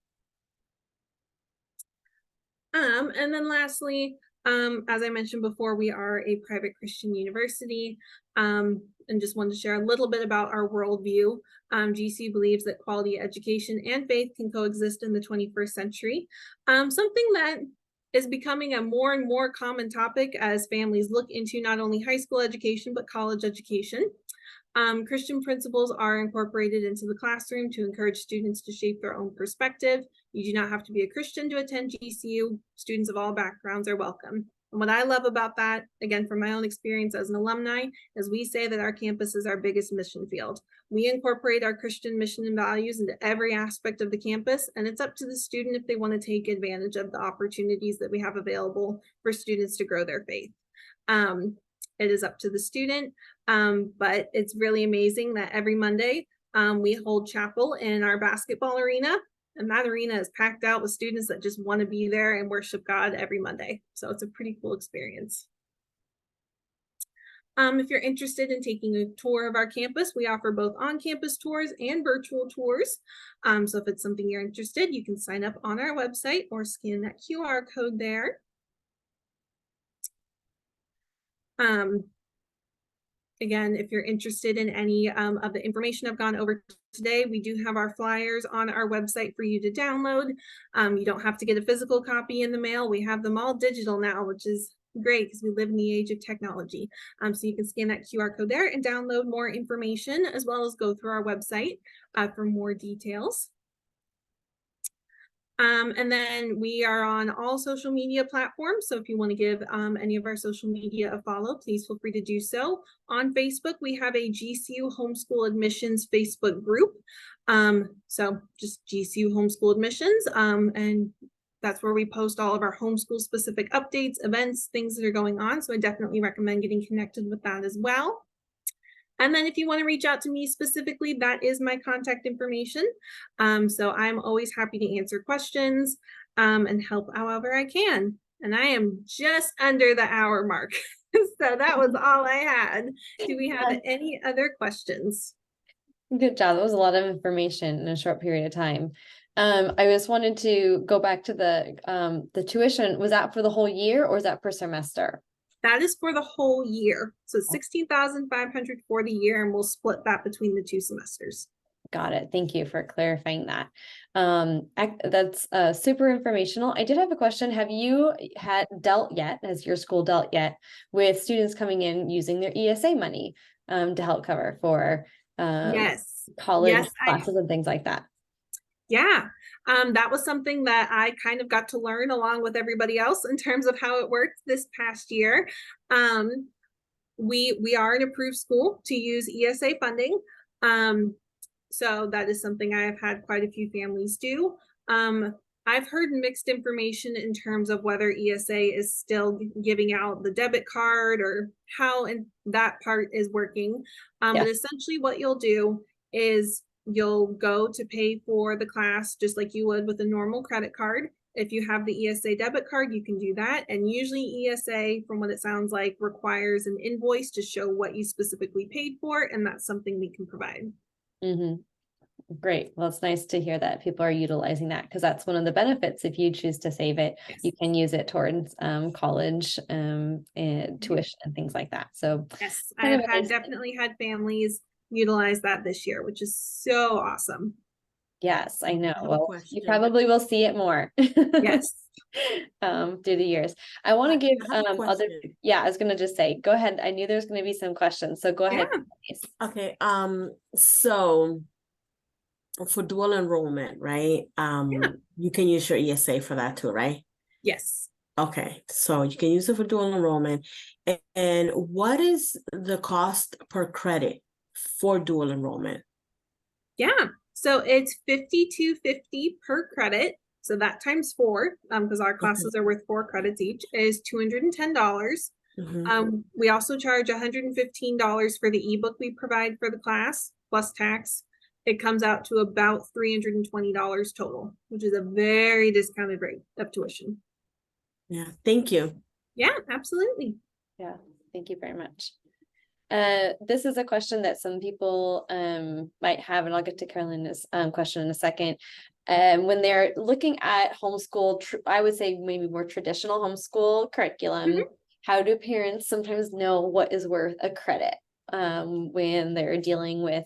And then lastly, as I mentioned before, we are a private Christian university, and just wanted to share a little bit about our worldview. GC believes that quality education and faith can coexist in the 21st century. Something that is becoming a more and more common topic as families look into not only high school education, but college education. Christian principles are incorporated into the classroom to encourage students to shape their own perspective. You do not have to be a Christian to attend GCU. Students of all backgrounds are welcome. And what I love about that, again, from my own experience as an alumni, is we say that our campus is our biggest mission field. We incorporate our Christian mission and values into every aspect of the campus, and it's up to the student if they want to take advantage of the opportunities that we have available for students to grow their faith. It is up to the student, but it's really amazing that every Monday we hold chapel in our basketball arena, and that arena is packed out with students that just want to be there and worship God every Monday. So it's a pretty cool experience. If you're interested in taking a tour of our campus, we offer both on-campus tours and virtual tours. So if it's something you're interested, you can sign up on our website or scan that QR code there. Again, if you're interested in any of the information I've gone over today, we do have our flyers on our website for you to download. You don't have to get a physical copy in the mail. We have them all digital now, which is great because we live in the age of technology. So you can scan that QR code there and download more information, as well as go through our website for more details. And then we are on all social media platforms. So if you want to give any of our social media a follow, please feel free to do so. On Facebook, we have a GCU Homeschool Admissions Facebook group. So just GCU Homeschool Admissions. And that's where we post all of our homeschool specific updates, events, things that are going on. So I definitely recommend getting connected with that as well. And then if you want to reach out to me specifically, that is my contact information. So I'm always happy to answer questions and help however I can. And I am just under the hour mark. So that was all I had. Do we have any other questions? Good job. That was a lot of information in a short period of time. I just wanted to go back to the tuition. Was that for the whole year or is that per semester? That is for the whole year. So $16,500 for the year, and we'll split that between the 2 semesters. Got it. Thank you for clarifying that. That's super informational. I did have a question. Have you has your school dealt yet with students coming in using their ESA money to help cover for college classes and things like that? Yeah, that was something that I kind of got to learn along with everybody else in terms of how it worked this past year. We are an approved school to use ESA funding. So that is something I have had quite a few families do. I've heard mixed information in terms of whether ESA is still giving out the debit card or how that part is working. But essentially what you'll do is you'll go to pay for the class just like you would with a normal credit card. If you have the ESA debit card, you can do that. And usually ESA, from what it sounds like, requires an invoice to show what you specifically paid for, and that's something we can provide. Mm-hmm. Great. Well, it's nice to hear that people are utilizing that, because that's one of the benefits. If you choose to save it, Yes. you can use it towards college and tuition and things like that. So yes, I have definitely had families utilize that this year, which is so awesome. Yes, I know. have a Well, you question. probably will see it more. Yes. Through the years. I want to give I have a other, question. yeah, I was gonna just say, go ahead. I knew there's gonna be some questions, so go ahead. Yeah. please. Okay, so for dual enrollment, right? Yeah. You can use your ESA for that too, right? Yes. Okay, so you can use it for dual enrollment. And what is the cost per credit for dual enrollment? Yeah. So it's $52.50 per credit. So that times 4, because our classes are worth 4 credits each, is $210. We also charge $115 for the ebook we provide for the class plus tax. It comes out to about $320 total, which is a very discounted rate of tuition. Yeah, thank you. Yeah, absolutely. Yeah, thank you very much. This is a question that some people might have, and I'll get to Carolina's question in a second. When they're looking at homeschool, I would say maybe more traditional homeschool curriculum, how do parents sometimes know what is worth a credit when they're dealing with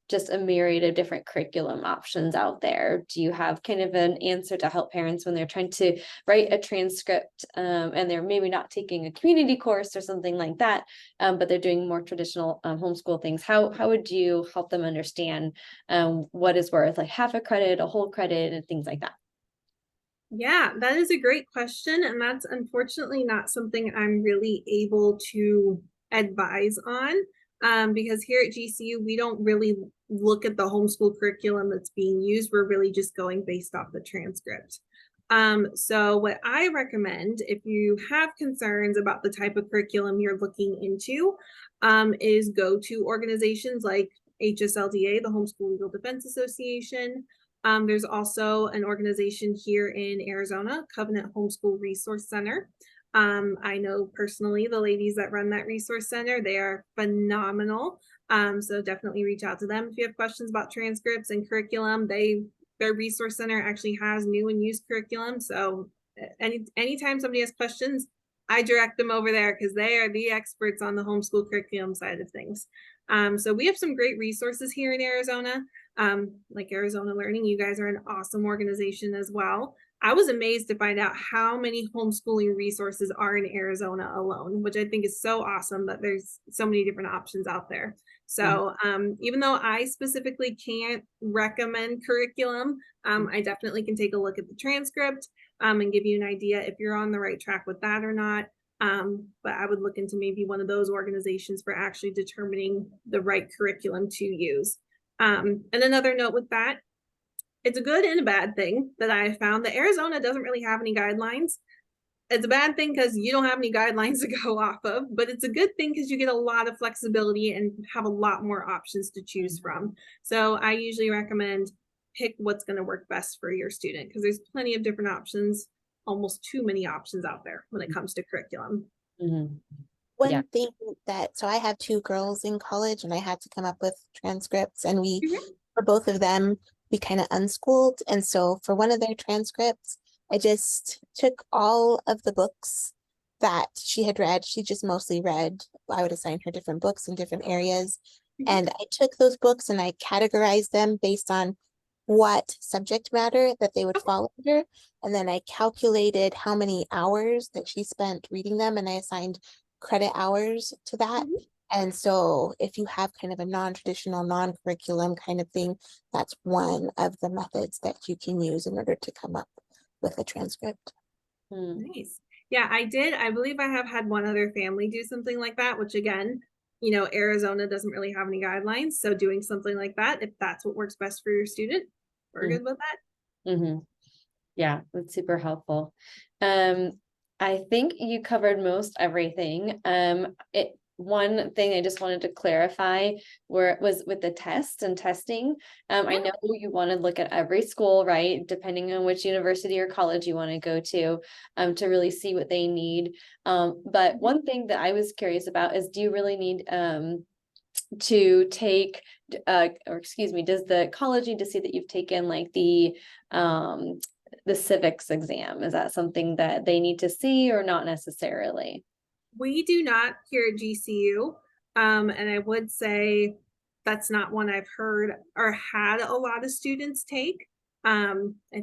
just a myriad of different curriculum options out there? Do you have kind of an answer to help parents when they're trying to write a transcript and they're maybe not taking a community course or something like that, but they're doing more traditional homeschool things? How would you help them understand what is worth like half a credit, a whole credit, and things like that? Yeah, that is a great question. And that's unfortunately not something I'm really able to advise on, because here at GCU, we don't really look at the homeschool curriculum that's being used. We're really just going based off the transcript. So what I recommend, if you have concerns about the type of curriculum you're looking into, is go to organizations like HSLDA, the Homeschool Legal Defense Association. There's also an organization here in Arizona, Covenant Homeschool Resource Center. I know personally the ladies that run that resource center, they are phenomenal. So definitely reach out to them if you have questions about transcripts and curriculum. Their resource center actually has new and used curriculum. So anytime somebody has questions, I direct them over there because they are the experts on the homeschool curriculum side of things. So we have some great resources here in Arizona. Like Arizona Learning, you guys are an awesome organization as well. I was amazed to find out how many homeschooling resources are in Arizona alone, which I think is so awesome that there's so many different options out there. So even though I specifically can't recommend curriculum, I definitely can take a look at the transcript and give you an idea if you're on the right track with that or not. But I would look into maybe one of those organizations for actually determining the right curriculum to use. And another note with that, it's a good and a bad thing that I found that Arizona doesn't really have any guidelines. It's a bad thing because you don't have any guidelines to go off of, but it's a good thing because you get a lot of flexibility and have a lot more options to choose from. So I usually recommend pick what's going to work best for your student, because there's plenty of different options, almost too many options out there when it comes to curriculum. One thing that, so I have 2 girls in college and I had to come up with transcripts, and for both of them, we kind of unschooled. And so for one of their transcripts, I just took all of the books that she had read. She just mostly read, I would assign her different books in different areas. And I took those books and I categorized them based on what subject matter that they would fall under. And then I calculated how many hours that she spent reading them, and I assigned credit hours to that. And so if you have kind of a non-traditional, non-curriculum kind of thing, that's one of the methods that you can use in order to come up with a transcript. Nice. Yeah, I did. I believe I have had one other family do something like that, which again, you know, Arizona doesn't really have any guidelines. So doing something like that, if that's what works best for your student, we're good with that. Yeah, that's super helpful. I think you covered most everything. one thing I just wanted to clarify where it was with the test and testing. I know you want to look at every school, right? Depending on which university or college you want to go to really see what they need. But one thing that I was curious about is, do you really need to take or excuse me, does the college need to see that you've taken like the civics exam? Is that something that they need to see or not necessarily? We do not here at GCU. And I would say that's not one I've heard or had a lot of students take. I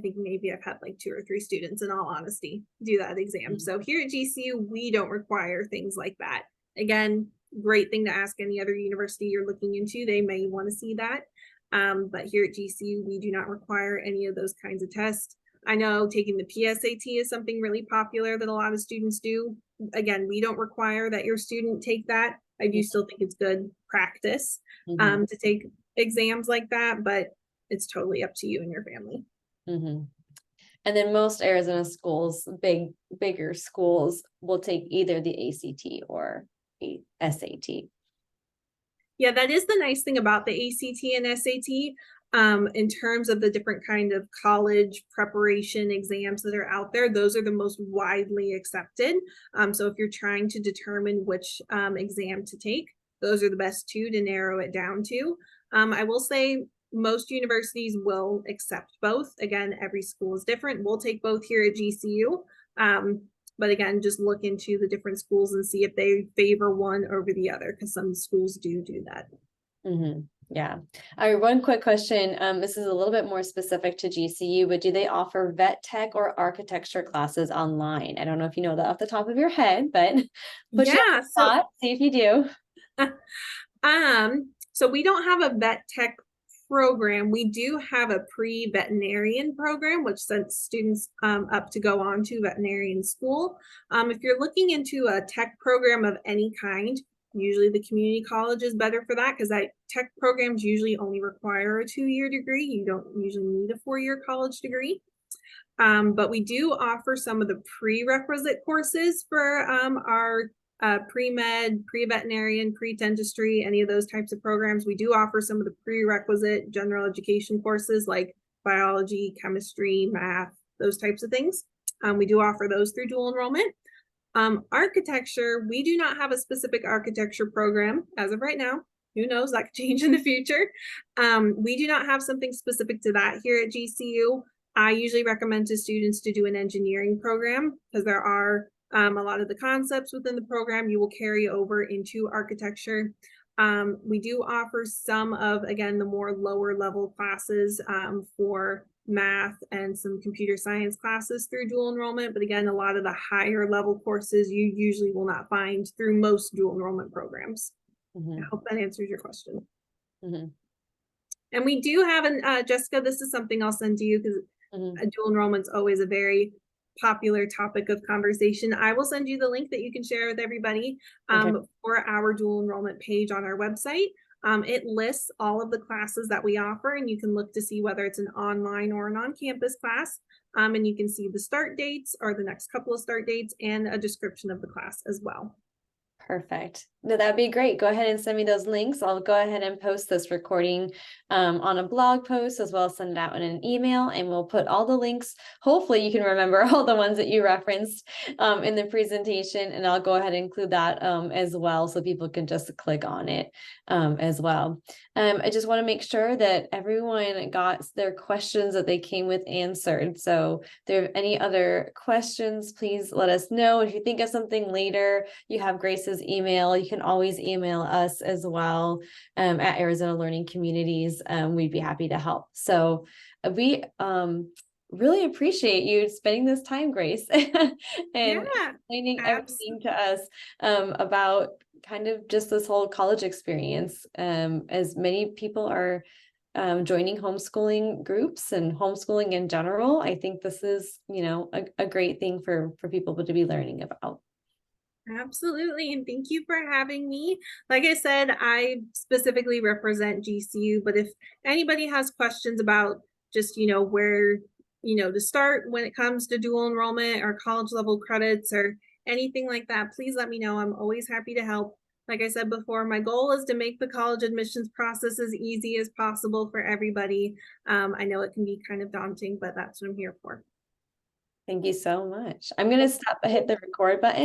think maybe I've had like 2 or 3 students, in all honesty, do that exam. So here at GCU, we don't require things like that. Again, great thing to ask any other university you're looking into. They may want to see that. But here at GCU, we do not require any of those kinds of tests. I know taking the PSAT is something really popular that a lot of students do. Again, we don't require that your student take that. I do still think it's good practice to take exams like that, but it's totally up to you and your family. And then most Arizona schools, bigger schools, will take either the ACT or a SAT. Yeah, that is the nice thing about the ACT and SAT. In terms of the different kind of college preparation exams that are out there, those are the most widely accepted. So if you're trying to determine which exam to take, those are the best 2 to narrow it down to. I will say most universities will accept both. Again, every school is different. We'll take both here at GCU. But again, just look into the different schools and see if they favor one over the other, because some schools do that. Yeah. All right, one quick question. This is a little bit more specific to GCU, but do they offer vet tech or architecture classes online? I don't know if you know that off the top of your head, but put you on the spot, see if you do. So we don't have a vet tech program. We do have a pre-veterinarian program, which sends students up to go on to veterinarian school. If you're looking into a tech program of any kind, usually the community college is better for that, because that tech programs usually only require a 2-year degree. You don't usually need a 4-year college degree. But we do offer some of the prerequisite courses for our pre-med, pre-veterinarian, pre-dentistry, any of those types of programs. We do offer some of the prerequisite general education courses like biology, chemistry, math, those types of things. We do offer those through dual enrollment. Architecture, we do not have a specific architecture program as of right now. Who knows, that could change in the future. We do not have something specific to that here at GCU. I usually recommend to students to do an engineering program, because there are a lot of the concepts within the program you will carry over into architecture. We do offer some of, again, the more lower level classes for math and some computer science classes through dual enrollment. But again, a lot of the higher level courses you usually will not find through most dual enrollment programs. I hope that answers your question. And we do have an, Jessica, this is something I'll send to you, because dual enrollment is always a very popular topic of conversation. I will send you the link that you can share with everybody for our dual enrollment page on our website. It lists all of the classes that we offer, and you can look to see whether it's an online or an on-campus class. And you can see the start dates or the next couple of start dates and a description of the class as well. Perfect. No, that'd be great. Go ahead and send me those links. I'll go ahead and post this recording on a blog post, as well as send it out in an email, and we'll put all the links. Hopefully you can remember all the ones that you referenced in the presentation, and I'll go ahead and include that as well, so people can just click on it as well. I just want to make sure that everyone got their questions that they came with answered. So if there are any other questions, please let us know. If you think of something later, you have Grace's email. You can always email us as well at Arizona Learning Communities. We'd be happy to help. So we really appreciate you spending this time, Grace, and explaining everything to us about kind of just this whole college experience. As many people are joining homeschooling groups and homeschooling in general, I think this is, a great thing for people to be learning about. Absolutely. And thank you for having me. Like I said, I specifically represent GCU, but if anybody has questions about just, where, to start when it comes to dual enrollment or college level credits or anything like that, please let me know. I'm always happy to help. Like I said before, my goal is to make the college admissions process as easy as possible for everybody. I know it can be kind of daunting, but that's what I'm here for. Thank you so much. I'm going to hit the record button.